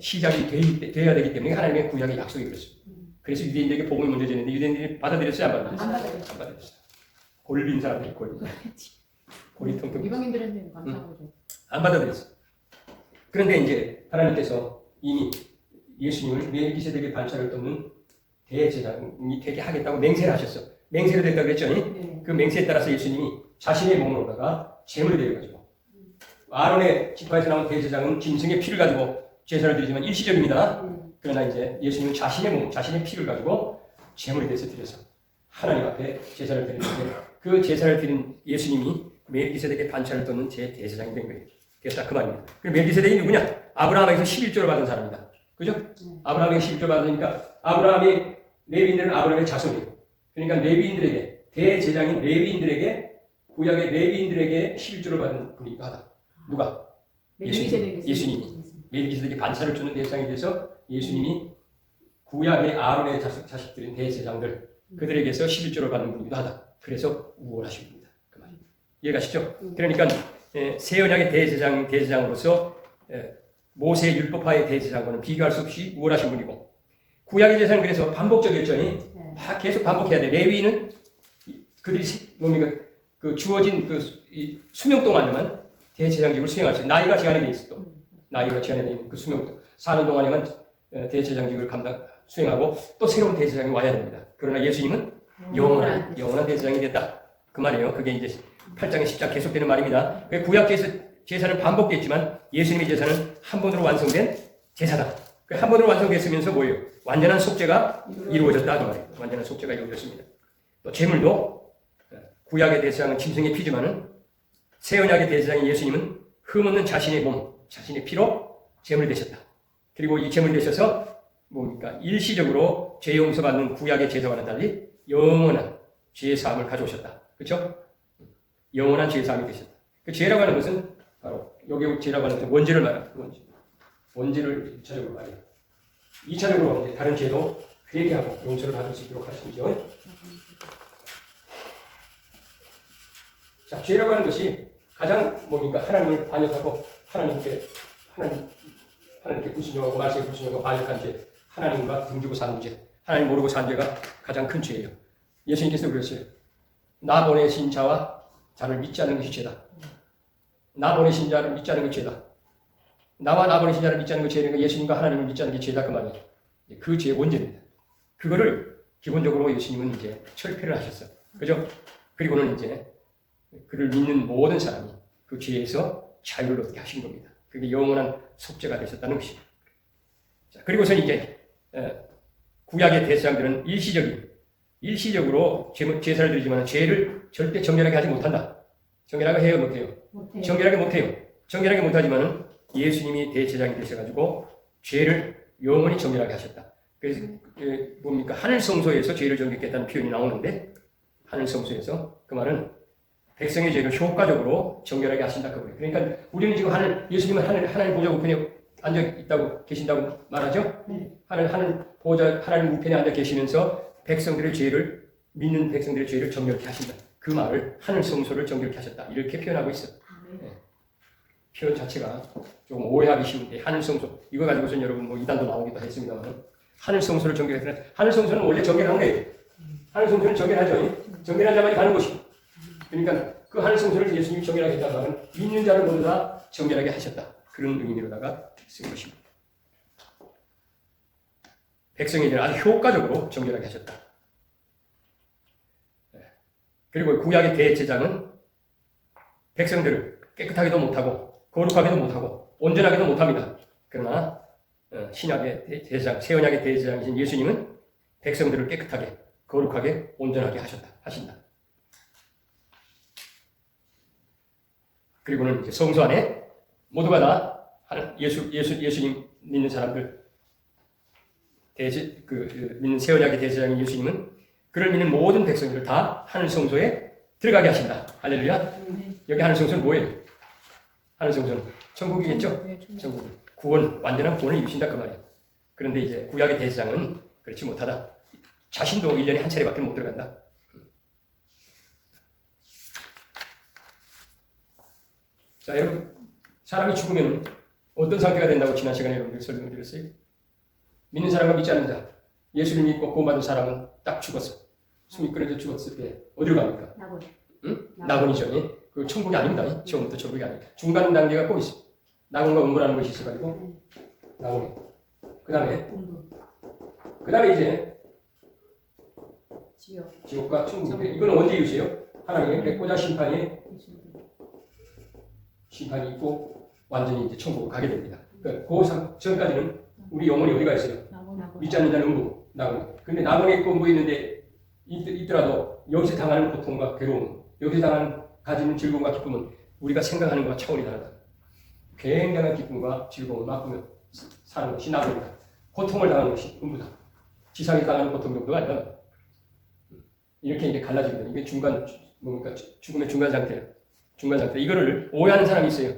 시작이 돼야 되기 때문에 하나님의 구약의 약속이 그렇습니다. 그래서 유대인들에게 복음을 먼저 전했는데 유대인들이 받아들였어요? 안 받아들였어요? 안 받아들였어요. 골빈 사람들이 골이 통통. 이방인들은 감사하고 안 받아들였어요. 그런데 이제 하나님께서 이미 예수님을 멜기세덱의 반차를 돕는 대제사장이 되게 하겠다고 맹세를 하셨어. 맹세가 됐다고 그랬죠? 네. 그 맹세에 따라서 예수님이 자신의 몸으로다가 제물을 드려가지고 아론의 지파에서 나온 대제사장은 짐승의 피를 가지고 제사를 드리지만 일시적입니다. 그러나 이제 예수님은 자신의 몸, 자신의 피를 가지고 제물이 돼서 드려서 하나님 앞에 제사를 드리는데 그 제사를 드린 예수님이 멜기세덱의 반차를 돕는 제 대제사장이 된 거예요. 그래서 그 말입니다. 그럼 멜기세덱이 누구냐? 아브라함에게서 11조를 받은 사람이다. 그죠? 아브라함에게 11조를 받으니까 아브라함이 레위인들은 아브라함의 자손이에요. 그러니까 레위인들에게 대제사장인 레위인들에게 구약의 레위인들에게 11조를 받은 분이기도 하다. 누가? 예수님이 멜기세덱에게 반차를 주는 대상이 돼서 예수님이 구약의 아론의 자식들인 대제사장들 그들에게서 11조를 받는 분이기도 하다. 그래서 우월하신 분이다. 그 말이에요. 이해가시죠? 그러니까 새 언약의 대제사장으로서 모세의 율법화의 대제사장과는 비교할 수 없이 우월하신 분이고 구약의 제사는 그래서 반복적이었죠. 계속 반복해야 돼. 레위는 그들이 뭡니까? 그 주어진 이 수명 동안에만 대제사장직을 수행할 수 있어요. 나이가 제한이 돼 있어. 또 나이가 제한이 돼 있는 그 수명 사는 동안에만 대제사장직을 수행하고 또 새로운 대제사장이 와야 됩니다. 그러나 예수님은 영원한 대제사장이 됐다. 그 말이에요. 그게 이제 8장의 10장 계속되는 말입니다. 구약 제사는 반복됐지만 예수님의 제사는 한 번으로 완성된 제사다. 한 번으로 완성됐으면서 뭐예요? 완전한 속죄가 이루어졌다. 그 말이에요. 완전한 속죄가 이루어졌습니다. 또 제물도 구약의 대제사장은 짐승의 피지만은 새 언약의 대제사장인 예수님은 흠없는 자신의 몸, 자신의 피로 제물이 되셨다. 그리고 이 제물이 되셔서 뭡니까? 일시적으로 죄 용서받는 구약의 제사와는 달리 영원한 죄의 사함을 가져오셨다. 그렇죠? 영원한 죄의 사함이 되셨다. 그 죄라고 하는 것은 바로 여기 죄라고 하는 것은 원죄를 말합니다. 원죄를 1차적으로 말해요. 2차적으로 이제 다른 죄도 회개하고 용서를 받을 수 있도록 하시죠. 자, 죄라고 하는 것이 가장 뭡니까? 하나님을 반역하고 하나님께 불순종하고 말씀에 불순종하고 반역한 죄, 하나님과 등지고 사는 죄, 하나님 모르고 산 죄가 가장 큰 죄예요. 예수님께서 그랬어요. 나 보내신 자와 자를 믿지 않는 것이 죄다. 나 보내신 자를 믿지 않는 것이 죄다. 나와 나 보내신 자를 믿지 않는 것이 죄니까 예수님과 하나님을 믿지 않는 게 죄다 그 말이에요. 그 죄의 원죄입니다. 그거를 기본적으로 예수님은 이제 철폐를 하셨어요. 그죠? 그리고는 이제 그를 믿는 모든 사람이 그 죄에서 자유를 얻게 하신 겁니다. 그게 영원한 속죄가 되셨다는 것입니다. 자, 그리고서는 이제 구약의 대제사장들은 일시적으로 제사를 드리지만 죄를 절대 정결하게 하지 못한다. 정결하게 해요, 못해요? 정결하게 못해요. 정결하게 못하지만은 예수님이 대제사장이 되셔가지고 죄를 영원히 정결하게 하셨다. 그래서 뭡니까? 하늘 성소에서 죄를 정결케 했다는 표현이 나오는데 하늘 성소에서 그 말은 백성의 죄를 효과적으로 정결하게 하신다. 그러니까 우리는 지금 예수님은 하나님 보좌 우편에 앉아 있다고 계신다고 말하죠. 하나님 보좌 하나님 우편에 앉아 계시면서 믿는 백성들의 죄를 정결케 하신다. 그 말을 하늘 성소를 정결케 하셨다. 이렇게 표현하고 있어. 표현 자체가 조금 오해하기 쉬운데 하늘 성소 이거 가지고서는 여러분 이단도 나오기도 했습니다만 하늘 성소를 정결했으나 하늘 성소는 원래 정결한 거예요. 하늘 성소는 정결하죠. 정결한 자만이 가는 곳이고. 그러니까 그 하늘 성소를 예수님이 정결하게 했다는 말은 믿는 자를 모두 다 정결하게 하셨다. 그런 의미로다가 쓴 것입니다. 백성에게 아주 효과적으로 정결하게 하셨다. 그리고 구약의 대제사장은 백성들을 깨끗하게도 못하고 거룩하게도 못하고 온전하게도 못합니다. 그러나 신약의 대제사장, 새 언약의 대제사장이신 예수님은 백성들을 깨끗하게 거룩하게 온전하게 하신다. 그리고는 이제 성소 안에 모두가 다 예수님 믿는 사람들 믿는 새 언약의 대제사장인 예수님은 그를 믿는 모든 백성들을 다 하늘 성소에 들어가게 하신다. 할렐루야. 여기 하늘 성소는 뭐예요? 하늘 성소는 천국이겠죠? 천국. 완전한 구원을 이루신다 그 말이에요. 그런데 이제 구약의 대제사장은 그렇지 못하다. 자신도 1년에 한 차례밖에 못 들어간다. 자, 여러분, 사람이 죽으면 어떤 상태가 된다고 지난 시간에 여러분들 설명을 드렸어요? 믿는 사람과 믿지 않는 자, 예수를 믿고 구원받은 사람은 딱 죽었어. 숨이 끊어져 죽었을 때 어디로 갑니까? 낙원이죠. 그 천국이 아닙니다. 처음부터 천국이 아닙니다. 중간 단계가 꼭 있어. 낙원과 음부라는 것이 있어가지고 낙원. 그 다음에 이제 지옥과 천국인데 이건 언제 이루세요? 하나님의 백보자 심판이 있고 완전히 이제 천국으로 가게 됩니다. 그러니까 그 전까지는 우리 영혼이 어디가 있어요? 믿지 않는 자는 음부, 낙원. 근데 낙원에 있고 음부에 있는데 있더라도 여기서 당하는 고통과 괴로움, 여기서 가지는 즐거움과 기쁨은 우리가 생각하는 것과 차원이 다르다. 굉장한 기쁨과 즐거움을 맛보며 사는 것이 낙원이다. 고통을 당하는 것이 음부다. 지상에 당하는 고통 정도가 아니라 이렇게 이제 갈라지거든요. 이게 뭡니까? 죽음의 중간 상태예요. 중간 상태. 이거를 오해하는 사람이 있어요.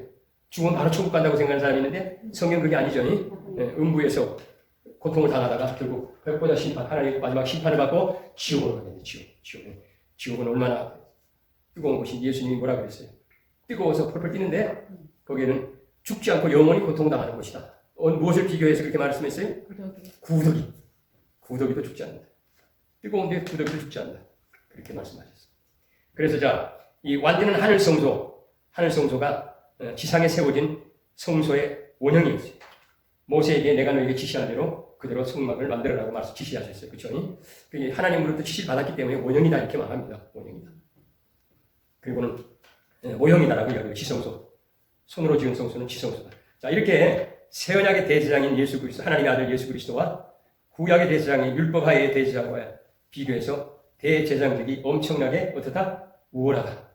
죽으면 바로 천국 간다고 생각하는 사람이 있는데 성경 그게 아니죠. 음부에서 고통을 당하다가 결국 백보자 심판, 하나님 마지막 심판을 받고 지옥으로 가게 돼요. 지옥은 얼마나 뜨거운 곳인지 예수님이 뭐라 그랬어요. 뜨거워서 펄펄 뛰는데 거기에는 죽지 않고 영원히 고통당하는 곳이다. 무엇을 비교해서 그렇게 말씀했어요? 구더기도 죽지 않는다. 뜨거운데 구더기도 죽지 않는다. 그렇게 말씀하셨어요. 그래서 자, 이 완전한 하늘 성소가 지상에 세워진 성소의 원형이었어요. 모세에게 내가 너에게 지시한 대로 그대로 성막을 만들어라고 지시하셨어요. 그렇죠? 하나님으로부터 지시를 받았기 때문에 원형이다 이렇게 말합니다. 원형이다. 그리고는 모형이다라고 이야기해요. 지성소. 손으로 지은 성소는 지성소다. 자, 이렇게 새 언약의 대제사장인 예수 그리스도, 하나님의 아들 예수 그리스도와 구약의 대제사장인 율법하에의 대제사장과 비교해서 대제사장직이 엄청나게 어떻다? 우월하다.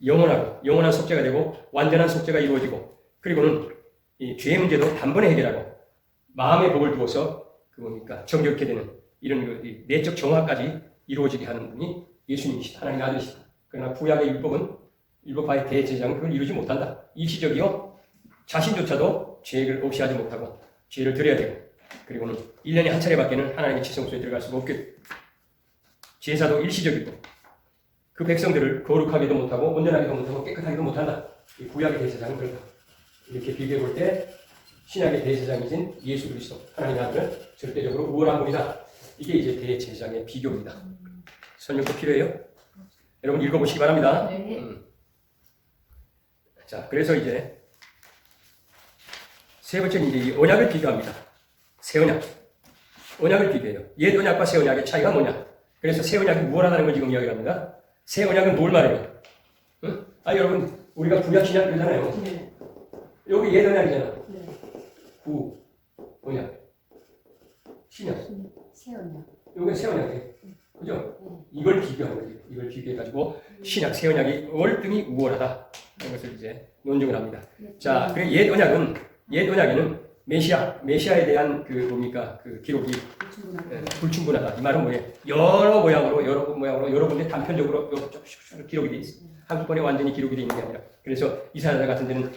영원한 속죄가 되고 완전한 속죄가 이루어지고 그리고는 이 죄의 문제도 단번에 해결하고 마음의 복을 두어서 정결케 되는 이런 내적 정화까지 이루어지게 하는 분이 예수님이시다. 하나님의 아들이시다. 그러나 구약의 율법화의 대제사장은 그걸 이루지 못한다. 일시적이요. 자신조차도 죄를 없이 하지 못하고 죄를 드려야 되고 그리고는 1년에 한 차례밖에는 하나님의 지성소에 들어갈 수가 없게 제사도 일시적이고 그 백성들을 거룩하게도 못하고 온전하게도 못하고 깨끗하게도 못한다. 이 구약의 대제사장은 그렇다. 이렇게 비교해 볼 때 신약의 대제사장이신 예수 그리스도 하나님의 아들은 절대적으로 우월한 분이다. 이게 이제 대제사장의 비교입니다. 설명도 필요해요? 여러분 읽어보시기 바랍니다. 자, 그래서 이제 세 번째는 이제 이 언약을 비교합니다. 새 언약을 비교해요. 옛 언약과 새 언약의 차이가 뭐냐? 그래서 새 언약이 우월하다는 걸 지금 이야기를 합니다. 새 언약은 뭘 말해요? 응? 여러분 우리가 구약 신약 그러잖아요. 네. 여기 옛 언약이잖아. 네. 구 언약, 신약. 새 언약. 여기 새 언약이에요. 그죠? 이걸 비교하는 거예요. 이걸 비교해가지고 신약, 새 언약이 월등히 우월하다. 하는 것을 이제 논증을 합니다. 자, 그래 옛 언약에는 메시아에 대한 그 기록이 불충분하다. 이 말은 뭐예요? 여러 모양으로 여러 군데 단편적으로 기록이 되어 있어요. 한꺼번에 완전히 기록이 되어 있는 게 아니라. 그래서 이사야 같은 데는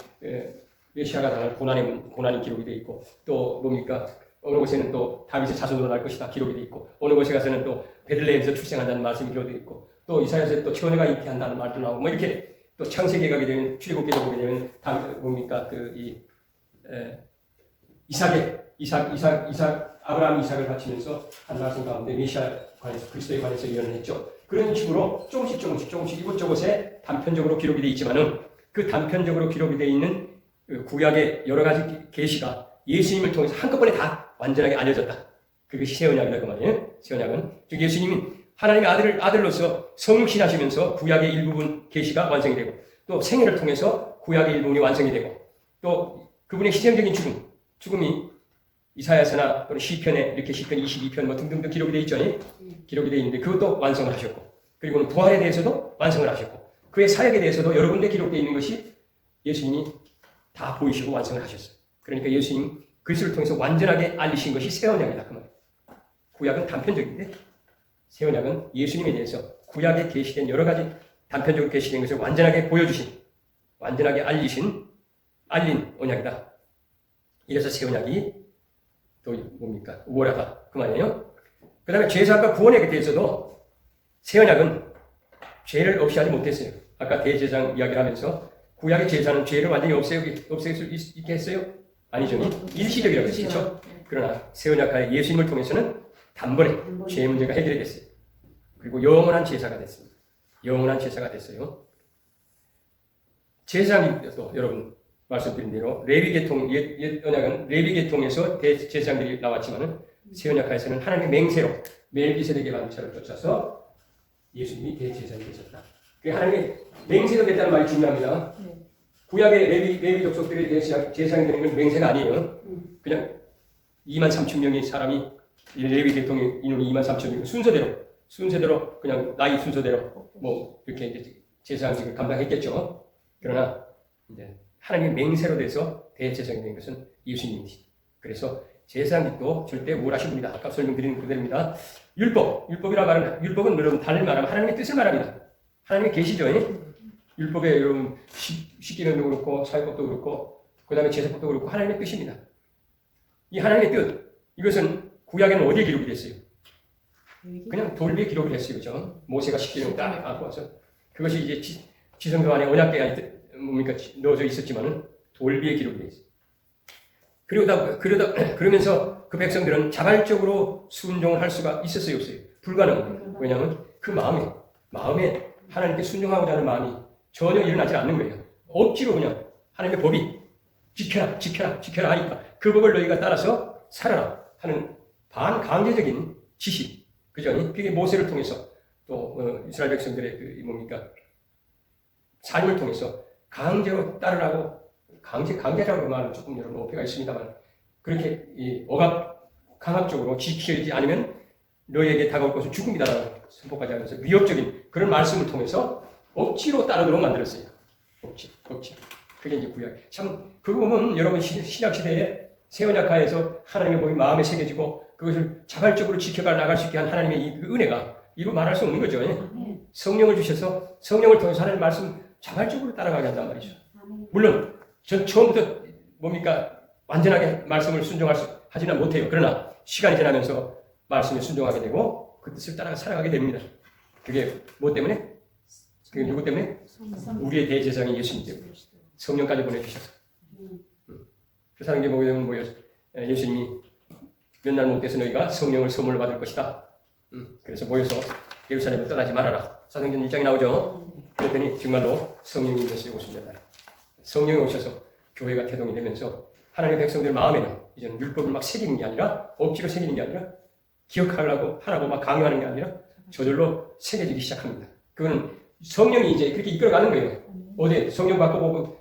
메시아가 당할 고난이 기록이 되어 있고 또 어느 곳에는 또 다윗의 자손으로 날 것이다 기록이 되어 있고 어느 곳에 가서는 또 베들레헴에서 출생한다는 말씀이 기록되어 있고 또 이사야에서 또 처녀가 잉태한다는 말도 나오고 뭐 이렇게 또 창세기에 가게 되면 출애굽기도 보게 되면 아브라함 이삭을 바치면서 한 말씀 가운데 메시아 관해서 그리스도에 관해서 예언을 했죠. 그런 식으로 조금씩 이곳저곳에 단편적으로 기록이 되어 있지만은 그 단편적으로 기록이 되어 있는 구약의 여러 가지 계시가 예수님을 통해서 한꺼번에 다 완전하게 알려졌다. 그것이 새 언약이다 그 말이에요. 새 언약은 즉 예수님이 하나님의 아들로서 성신하시면서 구약의 일부분 계시가 완성이 되고 또 생애를 통해서 구약의 일부분이 완성이 되고 또 그분의 희생적인 죽음이 이사야서나 또는 시편에 이렇게 시편 22편 뭐 등등등 기록이 되어 있죠. 기록이 되어 있는데 그것도 완성을 하셨고 그리고 부활에 대해서도 완성을 하셨고 그의 사역에 대해서도 여러 군데 기록되어 있는 것이 예수님이 다 보이시고 완성을 하셨어요. 그러니까 예수님 그리스도를 통해서 완전하게 알리신 것이 새 언약이다 그 말이에요. 구약은 단편적인데 새 언약은 예수님에 대해서 구약에 계시된 여러 가지 단편적으로 계시된 것을 완전하게 보여주신 완전하게 알린 언약이다. 이래서 새 언약이 또 우월하다 그 말이에요. 그 다음에 죄사함과 구원에 대해서도 새 언약은 죄를 없이 하지 못했어요. 아까 대제사장 이야기를 하면서 구약의 제사는 죄를 완전히 없앨 수 있게 했어요? 아니죠. 일시적이라고 했죠. 그러나 새 언약하에 예수님을 통해서는 단번에 죄의 문제가 해결이 됐어요. 그리고 영원한 제사가 됐습니다. 영원한 제사가 됐어요. 제사장님께서 여러분 말씀드린 대로 레위계통 옛 언약은 레위계통에서 제사장들이 나왔지만은 새 언약하에서는 하나님의 맹세로 멜기세덱의 방처를 쫓아서 예수님이 대제사장이 되셨다. 그 하나님의 맹세가 됐다는 말이 중요합니다. 구약의 레위 족속들의 제사장이 되는 건 맹세가 아니에요. 그냥 2만 3천 명의 사람이 레위 계통의 인원이 2만 3천 명 순서대로 그냥 나이 순서대로 뭐 이렇게 이제 제사장직을 감당했겠죠. 그러나 이제 하나님의 맹세로 돼서 대제사장이 된 것은 예수님이시죠. 그래서 제사장직도 절대 우월하신 분이다. 아까 설명드린 그대로입니다. 율법이라 말은 율법은 여러분 달리 말하면 하나님의 뜻을 말합니다. 하나님의 계시죠. 율법에 여러분 십계명도 그렇고 사회법도 그렇고 그 다음에 제사법도 그렇고 하나님의 뜻입니다. 이 하나님의 뜻 이것은 구약에는 어디에 기록이 됐어요? 그냥 돌비에 기록을 했어요. 그죠? 모세가 십계명 딱 갖고 와서 그것이 이제 지성소 안에 언약궤 안에 뭡니까 넣어져 있었지만은 돌비에 기록이 돼 있어요. 그러면서 그 백성들은 자발적으로 순종을 할 수가 있었어요, 없어요? 불가능해요. 왜냐하면 그 마음에 하나님께 순종하고자 하는 마음이 전혀 일어나지 않는 거예요. 억지로 그냥 하나님의 법이 지켜라 하니까 그 법을 너희가 따라서 살아라 하는 반강제적인 지시, 그죠? 그게 모세를 통해서 또 이스라엘 백성들의 그 뭡니까 삶을 통해서 강제로 따르라고 강제라고 말은 조금 여러분 오해가 있습니다만 그렇게 강압적으로 지키지 않으면 너희에게 다가올 것은 죽음이다라고 선포까지 하면서 위협적인 그런 말씀을 통해서 억지로 따르도록 만들었어요. 억지. 그게 이제 구약. 참 그거 보면 여러분 신약 시대에 새 언약하에서 하나님의 법이 마음에 새겨지고 그것을 자발적으로 지켜가 나갈 수 있게 한 하나님의 이 은혜가 이루 말할 수 없는 거죠. 성령을 주셔서 성령을 통해서 하나님의 말씀 자발적으로 따라가게 한단 말이죠. 물론 전 처음부터 뭡니까 완전하게 말씀을 하지는 못해요. 그러나 시간이 지나면서 말씀에 순종하게 되고 그 뜻을 따라 살아가게 됩니다. 그게 뭐 때문에? 그게 누구 때문에? 우리의 대제사장이 예수님 때문에 성령까지 보내주셔서 그 사람에게 보게 되면 뭐예요? 예수님이 몇 날 못 돼서 너희가 성령을 선물로 받을 것이다. 그래서 모여서 예루살렘을 떠나지 말아라. 사도행전 1장에 나오죠. 그랬더니 정말로 성령이 임했어요. 오십니다. 성령이 오셔서 교회가 태동이 되면서 하나님의 백성들 마음에는 이제는 율법을 막 새기는 게 아니라 억지로 새기는 게 아니라 하라고 막 강요하는 게 아니라 저절로 새겨지기 시작합니다. 그거는 성령이 이제 그렇게 이끌어가는 거예요. 어디 성령 바꾸고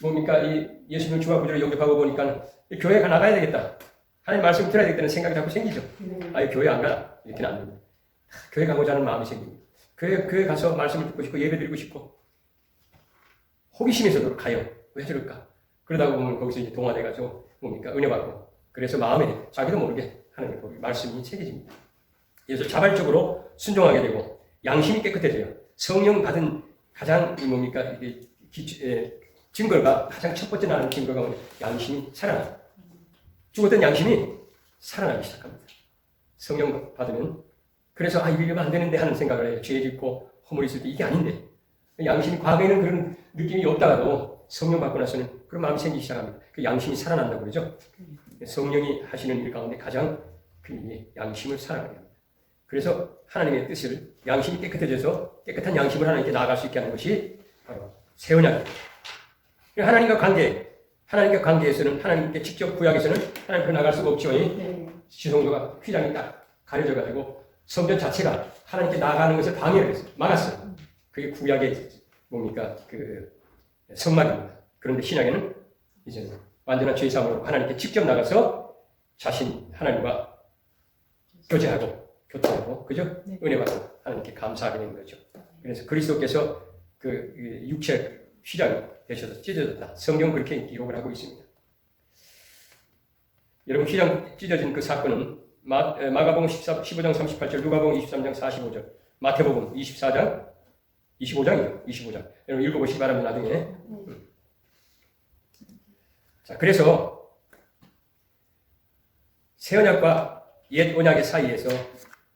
뭡니까 이 예수님을 주와 구주로 영접하고 보니까 교회가 나가야 되겠다. 하나님 말씀 들어야 되겠다는 생각이 자꾸 생기죠. 아예 교회 안 가라 이렇게는 안 됩니다. 교회 가고자 하는 마음이 생깁니다. 교회 가서 말씀을 듣고 싶고 예배 드리고 싶고 호기심에서도 가요. 왜 저럴까? 그러다 보면 거기서 이제 동화돼가지고 뭡니까 은혜 받고 그래서 마음에 자기도 모르게 하나님의 법이 말씀이 새겨집니다. 그래서 자발적으로 순종하게 되고 양심이 깨끗해져요. 성령 받은 가장 뭡니까 이게 증거가 가장 첫 번째 나는 증거가 뭐냐? 양심이 살아나. 죽었던 양심이 살아나기 시작합니다. 성령 받으면 그래서 이거 이러면 안 되는데 하는 생각을 해요. 죄 짓고 허물 있을 때 이게 아닌데 양심이 과거에는 그런 느낌이 없다가도 성령 받고 나서는 그런 마음이 생기기 시작합니다. 그 양심이 살아난다고 그러죠. 성령이 하시는 일 가운데 가장 그 일이 양심을 살아나게 합니다. 그래서 하나님의 뜻을 양심이 깨끗해져서 깨끗한 양심을 하나님께 나아갈 수 있게 하는 것이 바로 새 언약입니다. 하나님과 관계에서는 하나님께 직접 구약에서는 하나님께 나갈 수가 없죠. 지성소가 휘장이 딱 가려져가지고 성전 자체가 하나님께 나아가는 것을 방해를 했어요. 막았어요. 그게 구약의 뭡니까 그 성막입니다. 그런데 신약에는 이제 완전한 죄사함으로 하나님께 직접 나가서 자신 하나님과 교통하고 그죠? 은혜 받고 하나님께 감사하게 되는 거죠. 그래서 그리스도께서 그 육체 휘장이 되셔서 찢어졌다. 성경 그렇게 기록을 하고 있습니다. 여러분 휘장 찢어진 그 사건은 마가복음 15장 38절, 누가복음 23장 45절, 마태복음 25장이죠. 25장. 여러분 읽어보시기 바랍니다. 나중에. 자, 그래서 새 언약과 옛 언약의 사이에서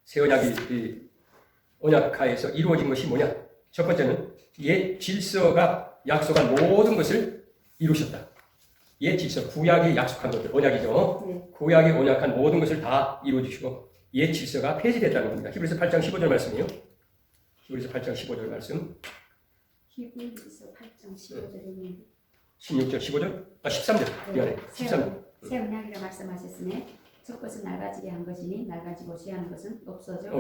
새 언약이 언약하에서 이루어진 것이 뭐냐? 첫 번째는 옛 질서가 약속한 모든 것을 이루셨다. 옛 질서, 구약이 약속한 것들, 언약이죠. 구약이 언약한 모든 것을 다 이루어주시고 옛 질서가 폐지됐다는 겁니다. 히브리서 8장 15절 말씀이요. 히브리서 8장 15절 말씀. 히브리서 8장 15절에 16절, 15절? 13절. 미안해. 13절. 새 언약이라 말씀하셨으니 첫 것은 낡아지게 한 것이니 낡아지고 쇠하는 것은 없어져.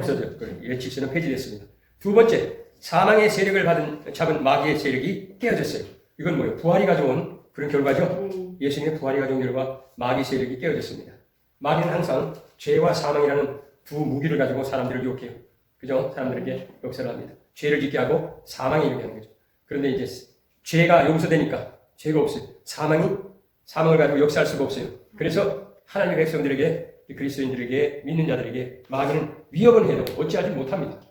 옛 질서는 폐지됐습니다. 두 번째, 사망의 세력을 잡은 마귀의 세력이 깨어졌어요. 이건 뭐예요? 부활이 가져온 그런 결과죠. 예수님의 부활이 가져온 결과 마귀 세력이 깨어졌습니다. 마귀는 항상 죄와 사망이라는 두 무기를 가지고 사람들을 유혹해요. 그죠? 사람들에게 역사를 합니다. 죄를 짓게 하고 사망이 이르게 하는 거죠. 그런데 이제 죄가 용서되니까 죄가 없어요. 사망을 가지고 역사할 수가 없어요. 그래서 하나님의 백성들에게, 그리스도인들에게, 믿는 자들에게 마귀는 위협은 해도 어찌하지 못합니다.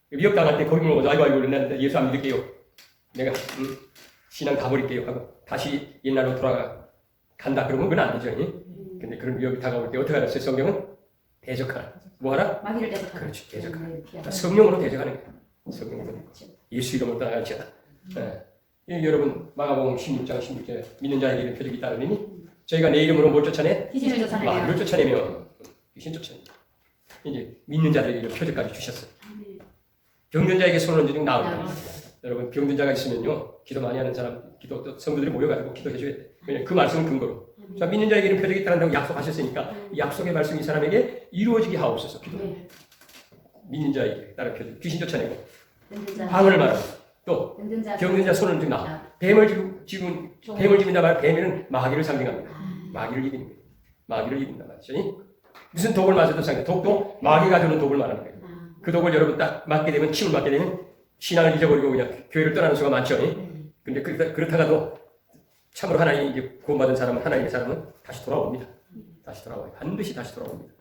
위협당할 때 거기 보면 아이고 나 예수 안 믿을게요. 내가 신앙 다 버릴게요 하고 다시 옛날로 돌아간다 그러면 그건 안 되죠. 근데 그런 위협이 다가올 때 어떻게 하라? 성경은 대적하라. 뭐 하라? 마귀를 대적하라. 그렇지, 대적하라. 그러니까 성령으로 대적하는 거예요. 성령으로. 예수 이름으로 떠나갈지어다. 여러분 마가복음 16장 16절에 믿는 자에게 이런 표적이 따르니 저희가 내 이름으로 뭘 쫓아내? 귀신을 쫓아내며. 마귀를 쫓아내며 귀신 쫓아내. 이제 믿는 자들에게 이런 표적까지 주셨어요. 병든 자에게 손을 얹는 나오는 여러분 병든 자가 있으면요 기도 많이 하는 사람 기도 또 성도들이 모여가지고 기도해줘야 돼. 왜냐면 그 말씀은 근거로. 자 믿는 자에게 이런 표적이 있다는 약속하셨으니까 이 약속의 말씀이 이 사람에게 이루어지게 하옵소서. 기도. 믿는 자에게 따른 표적. 귀신 쫓아내고 방언을 말하고 또 병든 자 손을 얹는 나. 뱀을 집은다 말 뱀에는 마귀를 상징합니다. 마귀를 이기는 거예요. 마귀를 이긴다 말이죠. 무슨 독을 맞아도 상관. 독도 마귀가 주는 독을 말하는 거예요. 그 독을 여러분 딱 맞게 되면 침을 맞게 되면 신앙을 잊어버리고 그냥 교회를 떠나는 수가 많죠. 근데 그렇다가도 참으로 하나님 이제 구원받은 사람은 하나님의 사람은 다시 돌아옵니다. 다시 돌아와요. 반드시 다시 돌아옵니다.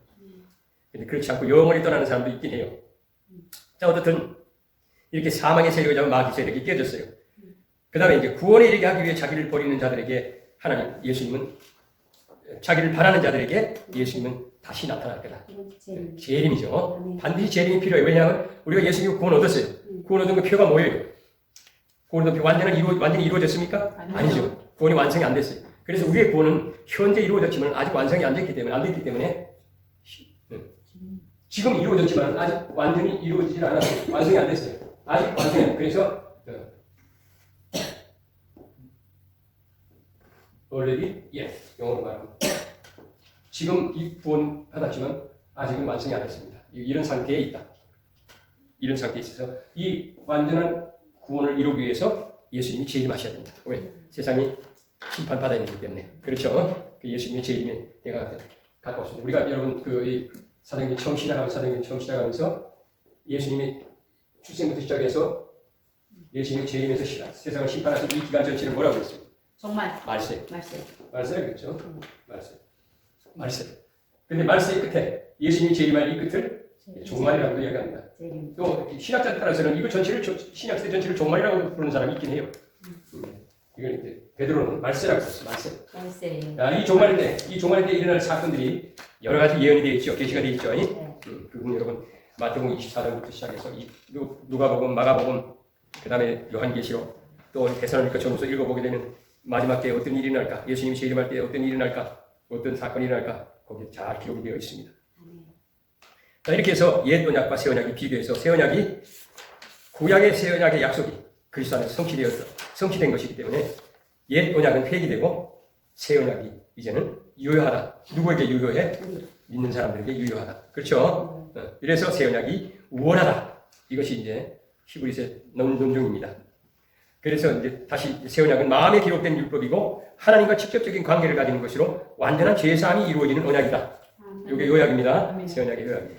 근데 그렇지 않고 영원히 떠나는 사람도 있긴 해요. 자 어떻든 이렇게 사망의 세력을 잡은 마귀 세력이 깨졌어요. 그 다음에 이제 구원에 이르게 하기 위해 자기를 버리는 자들에게 하나님 예수님은 자기를 바라는 자들에게 예수님은 다시 나타날 거다. 재림이죠. 반드시 재림이 필요해요. 왜냐하면 우리가 예수님 구원 얻었어요. 구원 얻은 그 표가 뭐예요? 구원 얻은 표 완전히 이루어졌습니까? 아니죠. 구원이 완성이 안 됐어요. 그래서 우리의 구원은 현재 이루어졌지만 아직 완성이 안 됐기 때문에 지금 이루어졌지만 아직 완전히 이루어지질 않았어요. 완성이 안 됐어요. 아직 완성이 안 됐어요. 그래서 already yes 영어로 말하면 지금 이 구원 받았지만 아직은 완성이 안 됐습니다. 이런 상태에 있다. 이런 상태에 있어서 이 완전한 구원을 이루기 위해서 예수님이 재림하셔야 됩니다. 왜? 세상이 심판받아야 되기 때문에. 그렇죠? 그 예수님의 재림에 내가 갖고 왔습니다. 우리가 여러분 그 사도행전 처음 시작하면서 예수님이 출생부터 시작해서 예수님이 재림해서 세상을 심판하신 이 기간 전체를 뭐라고 했어요? 정말 말세. 말세 그렇죠? 말세. 근데 말세의 끝에 예수님이 재림할 이 끝을 종말이라고 이야기합니다. 또 신학자에 따라서는 이거 전체를 신약세 전체를 종말이라고 부르는 사람이 있긴 해요. 이걸 이제 베드로는 말세라고 했어요. 말세. 이 종말 때 일어날 사건들이 여러 가지 예언이 되어 있죠. 계시가 되어 있죠. 그분 여러분 마태복음 24장부터 시작해서 누가복음, 마가복음, 그다음에 요한계시록 또 데살로니가 전후서 읽어보게 되면 마지막 때에 어떤 일이 날까? 예수님이 재림할 때 어떤 일이 날까? 어떤 사건이 일어날까? 거기에 잘 기록이 되어 있습니다. 자, 이렇게 해서 옛 언약과 새 언약이 비교해서 새 언약이 구약의 새 언약의 약속이 그리스도 안에서 성취된 것이기 때문에 옛 언약은 폐기되고 새 언약이 이제는 유효하다. 누구에게 유효해? 믿는 사람들에게 유효하다. 그렇죠? 이래서 새 언약이 우월하다. 이것이 이제 히브리서의 논중입니다. 그래서 이제 다시 새 언약은 마음에 기록된 율법이고 하나님과 직접적인 관계를 가지는 것으로 완전한 죄사함이 이루어지는 언약이다. 이게 요약입니다. 새 언약의 요약이에요.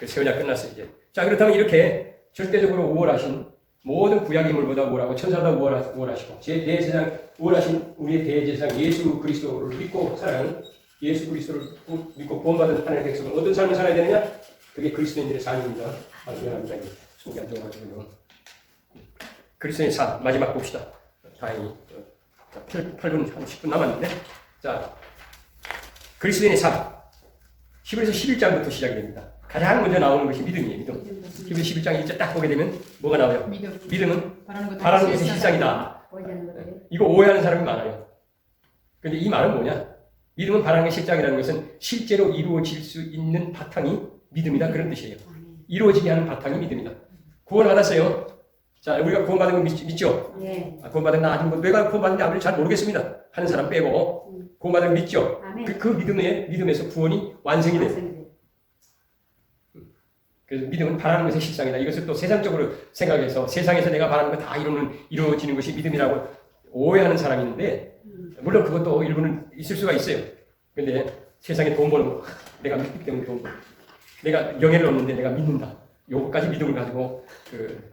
그 새 언약 끝났어요 이제. 자 그렇다면 이렇게 절대적으로 우월하신 모든 구약의 물보다 우월하고 천사보다 우월하시고 제 대제사장 우월하신 우리의 대제사장 예수 그리스도를 믿고 살아가는 예수 그리스도를 믿고 구원받은 하나님의 백성은 어떤 삶을 살아야 되느냐? 그게 그리스도인들의 삶입니다. 미안합니다. 속이 안 좋아가지고요. 그리스도인의 삶 마지막 봅시다. 다행히 8분 한 10분 남았는데 자 그리스도인의 삶 히브리서 11장부터 시작이 됩니다. 가장 먼저 나오는 것이 믿음이에요. 믿음. 히브리서 11장 1절 딱 보게 되면 뭐가 나와요? 믿음은 바라는 것이 실상이다. 이거 오해하는 사람이 많아요. 근데 이 말은 뭐냐? 믿음은 바라는 게 실상이라는 것은 실제로 이루어질 수 있는 바탕이 믿음이다. 그런 뜻이에요. 이루어지게 하는 바탕이 믿음이다. 구원을 받았어요. 자, 우리가 구원받은 거 믿죠? 네. 구원받은 나 아직 내가 구원받는지 아무리 잘 모르겠습니다. 하는 사람 빼고 구원받은 거 믿죠? 그 믿음에서 구원이 완성이 돼요. 그래서 믿음은 바라는 것의 실상이다. 이것을 또 세상적으로 생각해서 세상에서 내가 바라는 거 다 이루어지는 것이 믿음이라고 오해하는 사람이 있는데 물론 그것도 일부는 있을 수가 있어요. 근데 세상에 돈 버는 거 내가 믿기 때문에 돈 벌고 내가 명예를 얻는데 내가 믿는다. 요것까지 믿음을 가지고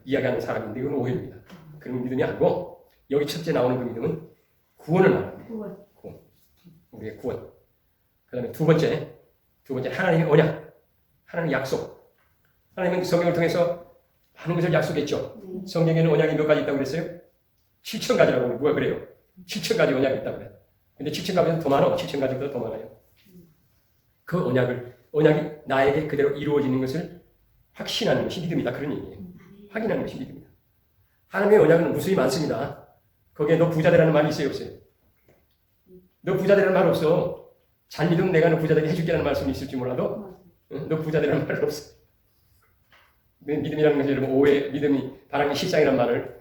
이야기하는 사람인데 이건 오해입니다. 그런 믿음이 아니고 여기 첫째 나오는 그 믿음은 구원을 말합니다. 구원. 우리의 구원. 그 다음에 두 번째 하나님의 언약, 하나님의 약속. 하나님은 성경을 통해서 많은 것을 약속했죠. 성경에는 언약이 몇 가지 있다고 그랬어요? 7,000가지라고 누가 그래요? 7,000가지 언약이 있다고 그래요. 근데 7,000가지보다 더 많아. 7,000가지보다 더 많아요. 그 언약이 나에게 그대로 이루어지는 것을 확신하는 것이 믿음이다. 그런 얘기예요. 확인하는 것이 믿음이다. 하나님의 언약은 무수히 많습니다. 거기에 너 부자 되라는 말이 있어요, 없어요? 너 부자 되라는 말 없어. 잘 믿으면 내가 너 부자 되게 해줄게라는 말씀이 있을지 몰라도 너 부자 되라는 말 없어. 믿음이라는 것은 여러분 오해, 믿음이 바람이 실상이라는 말을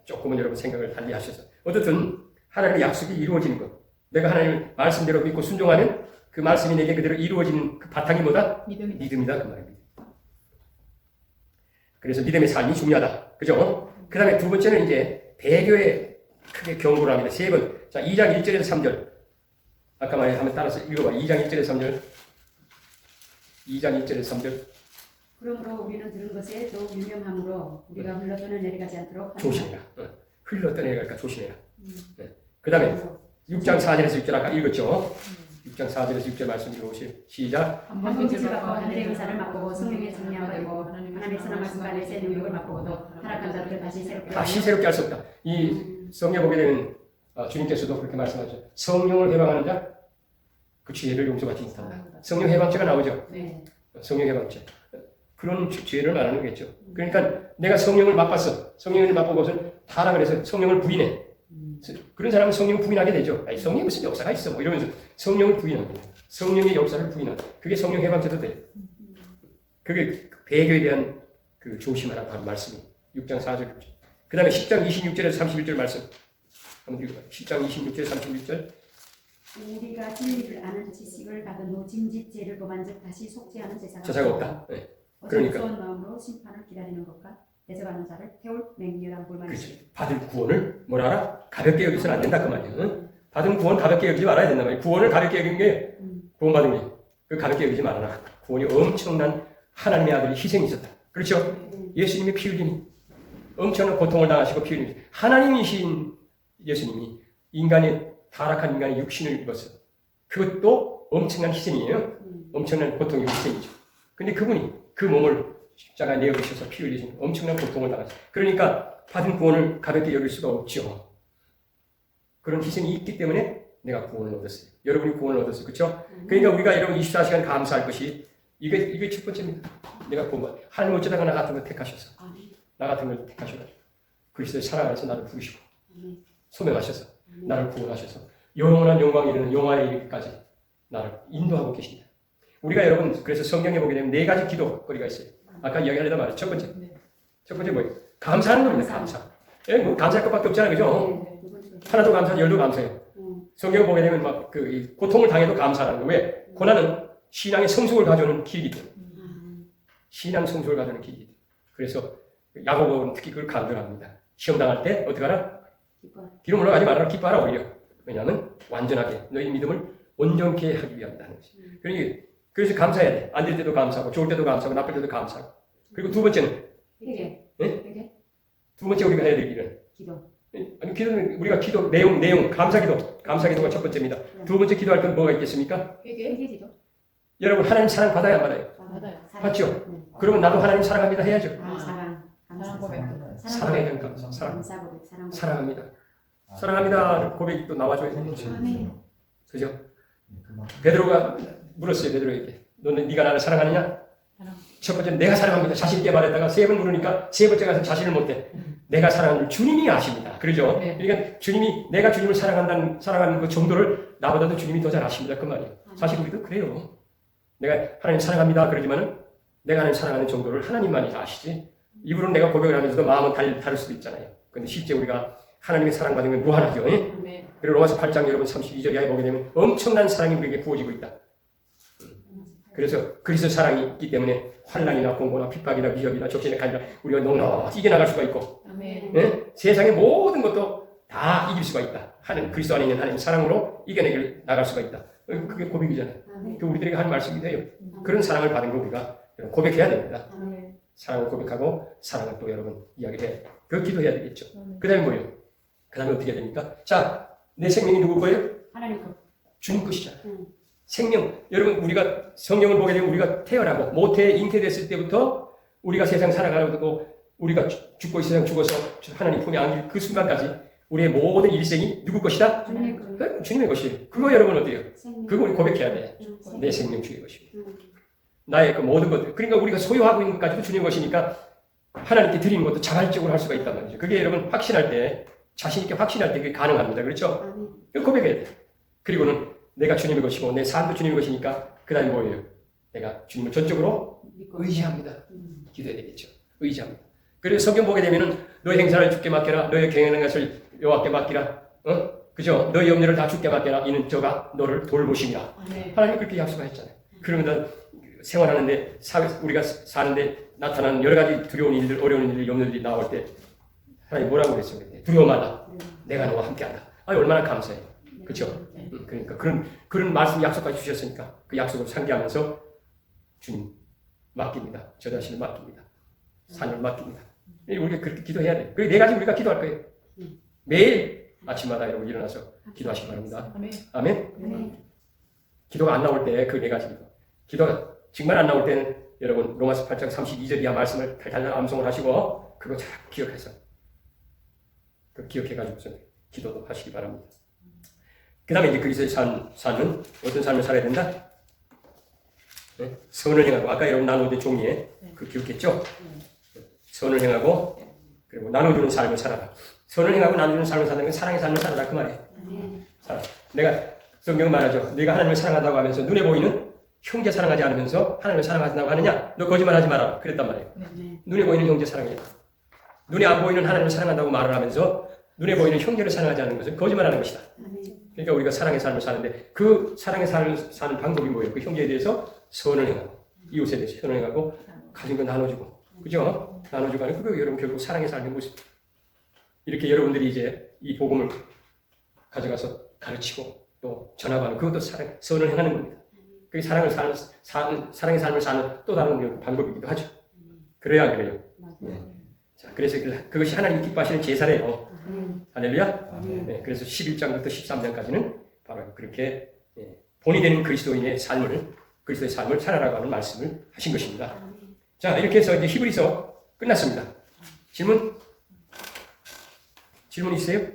조금은 여러분 생각을 달리 하셔서 어쨌든 하나님의 약속이 이루어지는 것. 내가 하나님의 말씀대로 믿고 순종하면 그 말씀이 내게 그대로 이루어지는 그 바탕이 뭐다? 믿음이다. 그 말입니다. 그래서 믿음의 삶이 중요하다. 그죠? 그 다음에 두 번째는 이제 배교에 크게 경고를 합니다. 세 번. 자, 2장 1절에서 3절. 아까 말에 한번 따라서 읽어봐. 2장 1절에서 3절. 2장 1절에서 3절. 그러므로 우리는 들은 것에 더욱 유명함으로 우리가 흘러떠는 내려가지 않도록 조심해라. 흘러떠내려갈까 조심해라. 그 다음에 6장 4절에서 6절 아까 읽었죠? 6장 4절에서 6절 말씀 읽어보세요. 시작. 한번 빛을 받고 하늘의 은사를 맛보고 성령의 청량화 되고 하나님의 선한 말씀 안에 새 능력을 맛보고도 타락한 자들을 다시 새롭게 할 수 없다. 이 성경 보게 되면 주님께서도 그렇게 말씀하셨죠. 성령을 해방하는 자 그 죄를 용서받지 못한다. 성령 해방죄가 나오죠. 네. 성령 해방죄. 그런 죄를 말하는 거겠죠. 그러니까 내가 성령을 맛봤어. 성령을 맛보고서 타락을 해서 성령을 부인해. 그런 사람은 성령을 부인하게 되죠. 아니, 성령이 무슨 역사가 있어. 뭐 이러면서 성령을 부인합니다. 성령의 역사를 부인한다. 그게 성령 해방죄도 돼. 그게 배교에 대한 그 조심하라고 하는 말씀이 6장 4절. 그 다음에 10장 26절에서 31절 말씀. 한번 읽어봐요. 10장 26절 31절. 우리가 진리를 아는 지식을 받은 후 짐짓죄를 범한 즉 다시 속죄하는 제사가 없다. 네. 그러니까 무서운 마음으로 심판을 기다리는 것과 대적하는 자를 태울 맹렬한 불만이 그렇지. 받은 구원을 뭐라 하라? 가볍게 여기서는 안 된다 그 말이에요. 응? 받은 구원 가볍게 여기지 말아야 된다 말이에요. 구원을 가볍게 여기는 게 구원받은 게 그 가볍게 여기지 말아라. 구원이 엄청난 하나님의 아들이 희생이 있었다. 그렇죠? 예수님이 피 흘림이 엄청난 고통을 당하시고 피 흘림이 하나님이신 예수님이 타락한 인간의 육신을 입었어요. 그것도 엄청난 희생이에요. 엄청난 고통이 희생이죠. 근데 그분이 그 몸을 십자가에 내어주셔서 피 흘리신 엄청난 고통을 당하셨어요. 그러니까 받은 구원을 가볍게 여길 수가 없죠. 그런 희생이 있기 때문에 내가 구원을 얻었어요. 여러분이 구원을 얻었어요. 그렇죠? 그러니까 우리가 여러분 24시간 감사할 것이 이게 첫 번째입니다. 내가 구원 하나님 어쩌다가 나 같은 걸 택하셔서 나 같은 걸 택하셔가지고 그리스도의 사랑 안에서 나를 부르시고 소명하셔서 나를 구원하셔서 영원한 영광에 이르는 영화에 이르기까지 나를 인도하고 계십니다. 우리가 여러분 그래서 성경에 보게 되면 네 가지 기도거리가 있어요. 아까 이야기하려다 말이에요. 첫 번째 뭐예요? 감사하는 겁니다. 감사. 뭐 감사할 것밖에 없잖아요. 그죠? 하나도 감사하지 열도 감사해요. 성경 보게 되면 막 그 고통을 당해도 감사하는 거. 왜? 고난은 신앙의 성숙을 가져오는 길이기 때문에. 신앙 성숙을 가져오는 길이기 때문에. 그래서 야고보는 특히 그걸 강조합니다. 시험 당할 때 어떻게 하라? 뒤로 물러가지 말아라. 기뻐하라 오히려. 왜냐하면 완전하게 너희 믿음을 온전케 하기 위함이다 하는 것이. 그래서 감사해야 돼. 안 될 때도 감사하고 좋을 때도 감사하고 나쁠 때도 감사하고. 그리고 두 번째는 두 번째 우리가 해야 될 일은 기도는 우리가 기도 내용 감사 기도가 첫 번째입니다. 두 번째 기도할 건 뭐가 있겠습니까? 회개기도. 여러분 하나님 사랑 받아야 안 받아요? 받아요. 받죠. 그러면 나도 하나님 사랑합니다 해야죠. 사랑에 대한 감사. 사랑합니다. 사랑합니다. 고백이 또 나와줘야 되는 거죠. 그죠? 베드로가 물었어요. 베드로에게. 너는 네가 나를 사랑하느냐? 첫 번째는 내가 사랑합니다. 자신 있게 말했다가 세 번 물으니까 세 번째 가서 자신을 못해. 내가 사랑하는 주님이 아십니다. 그러죠? 그러니까 내가 주님을 사랑하는 그 정도를 나보다도 주님이 더 잘 아십니다. 그 말이에요. 사실 우리도 그래요. 내가 하나님 사랑합니다. 그러지만은 내가 하나님 사랑하는 정도를 하나님만이 아시지. 입으로는 내가 고백을 하면서도 마음은 다를 수도 있잖아요. 근데 실제 우리가 하나님의 사랑받는 건 무한하죠. 그리고 로마서 8장 여러분 32절에 보게 되면 엄청난 사랑이 우리에게 부어지고 있다. 그래서 그리스도 사랑이 있기 때문에 환난이나 공고나 핍박이나 위협이나 적신의 칼이나 우리가 넉넉히 이겨나갈 수가 있고 세상의 모든 것도 다 이길 수가 있다. 그리스도 안에 있는 하나님 사랑으로 이겨내길 나갈 수가 있다. 그게 고백이잖아요. 그 우리들에게 하는 말씀이 돼요. 그런 사랑을 받은 거 우리가 고백해야 됩니다. 사랑을 고백하고 사랑을 또 여러분 이야기해야 돼요. 그 기도해야 되겠죠. 그 다음에 뭐예요? 그 다음에 어떻게 해야 됩니까? 자, 내 생명이 누구 거예요? 하나님 거. 주님 것이잖아요. 생명. 여러분 우리가 성경을 보게 되면 우리가 태어나고 모태에 잉태됐을 때부터 우리가 세상 살아가고 우리가 죽고 이 세상 죽어서 하나님 품에 안길 그 순간까지 우리의 모든 일생이 누구 것이다? 주님의 것이에요. 그거 여러분 어때요? 그거 우리 고백해야 돼. 내 생명 주의 것이에요. 나의 그 모든 것들. 그러니까 우리가 소유하고 있는 것까지도 주님의 것이니까 하나님께 드리는 것도 자발적으로 할 수가 있단 말이죠. 그게 여러분 확신할 때, 자신 있게 확신할 때 그게 가능합니다. 그렇죠? 그 고백해야 돼. 그리고는 내가 주님의 것이고 내 삶도 주님의 것이니까 그 다음에 뭐예요? 내가 주님을 전적으로 의지합니다. 기도해야 되겠죠. 의지합니다. 그래서 성경 보게 되면은 너의 행사를 주께 맡겨라. 너의 경영하는 것을 여호와께 맡기라. 그죠? 너의 염려를 다 주께 맡겨라. 이는 저가 너를 돌보심이라. 하나님 그렇게 약속하셨잖아요. 그러면 생활하는데 우리가 사는데 나타나는 여러 가지 두려운 일들, 어려운 일들, 염려들이 나올 때 하나님 뭐라고 그랬어요? 두려워마다 내가 너와 함께한다. 얼마나 감사해요. 그렇죠? 그러니까 그런 말씀 약속까지 주셨으니까 그 약속을 상기하면서 주님 맡깁니다. 저 자신을 맡깁니다. 삶을 맡깁니다. 우리가 그렇게 기도해야 돼요. 그리고 네 가지 우리가 기도할 거예요. 매일 아침마다 여러분 일어나서 기도하시기 바랍니다. 아멘. 기도가 안 나올 때 그 네 가지 기도가 정말 안 나올 때는 여러분 로마서 8장 32절 이하 말씀을 달달 암송을 하시고 그거 잘 기억해서 그 기억해가지고서 기도도 하시기 바랍니다. 그 다음에 이제 그리스도의 삶은 어떤 삶을 살아야 된다? 네? 선을 행하고 아까 여러분 나누어진 종이에 그 기억했죠? 선을 행하고 그리고 나눠주는 삶을 살아라. 선을 행하고 나눠주는 삶을 사는 건 사랑의 삶을 살아라 그 말이에요. 내가 성경은 말하죠. 네가 하나님을 사랑한다고 하면서 눈에 보이는 형제 사랑하지 않으면서 하나님을 사랑한다고 하느냐? 너 거짓말하지 마라. 그랬단 말이에요. 눈에 보이는 형제 사랑해. 눈에 안 보이는 하나님을 사랑한다고 말을 하면서 눈에 보이는 형제를 사랑하지 않는 것은 거짓말하는 것이다. 그러니까 우리가 사랑의 삶을 사는데 그 사랑의 삶을 사는 방법이 뭐예요? 그 형제에 대해서 선을 행하고 이웃에 대해서 선을 행하고 가진 거 나눠주고 그죠? 나눠주고 하는 그거 여러분 결국 사랑의 삶의 모습. 이렇게 여러분들이 이제 이 복음을 가져가서 가르치고 또 전하고 그것도 선을 행하는 겁니다. 그게 사랑의 삶을 사는 또 다른 방법이기도 하죠. 그래야 그래요. 네. 자, 그래서 그것이 하나님 기뻐하시는 제사래요. 할렐루야. 네, 그래서 11장부터 13장까지는 바로 그렇게 본이 되는 그리스도의 삶을 살아라고 하는 말씀을 하신 것입니다. 자, 이렇게 해서 이제 히브리서 끝났습니다. 질문 있으세요?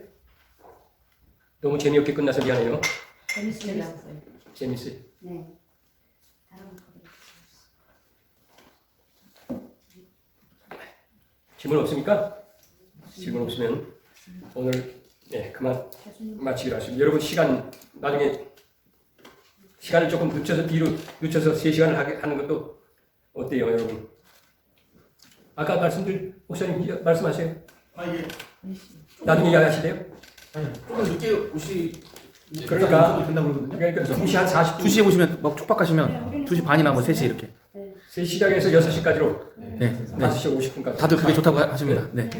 너무 재미없게 끝나서 미안해요. 재밌어요. 네. 질문 없습니까? 질문 없으면 오늘 그만 마치기로 하십니다. 여러분 나중에 시간을 조금 늦춰서 3시간을 하는 것도 어때요, 여러분? 아까 목사님 말씀하세요. 이게 나중에 이야기하시대요? 조금 늦게 그러니까 2시 한 40분 2시에 오시면 막 촉박하시면 2시 반이나 뭐 3시 이렇게. 시작해서 6시까지로 네. 5시 50분까지 다들 그게 좋다고 하십니다. 네.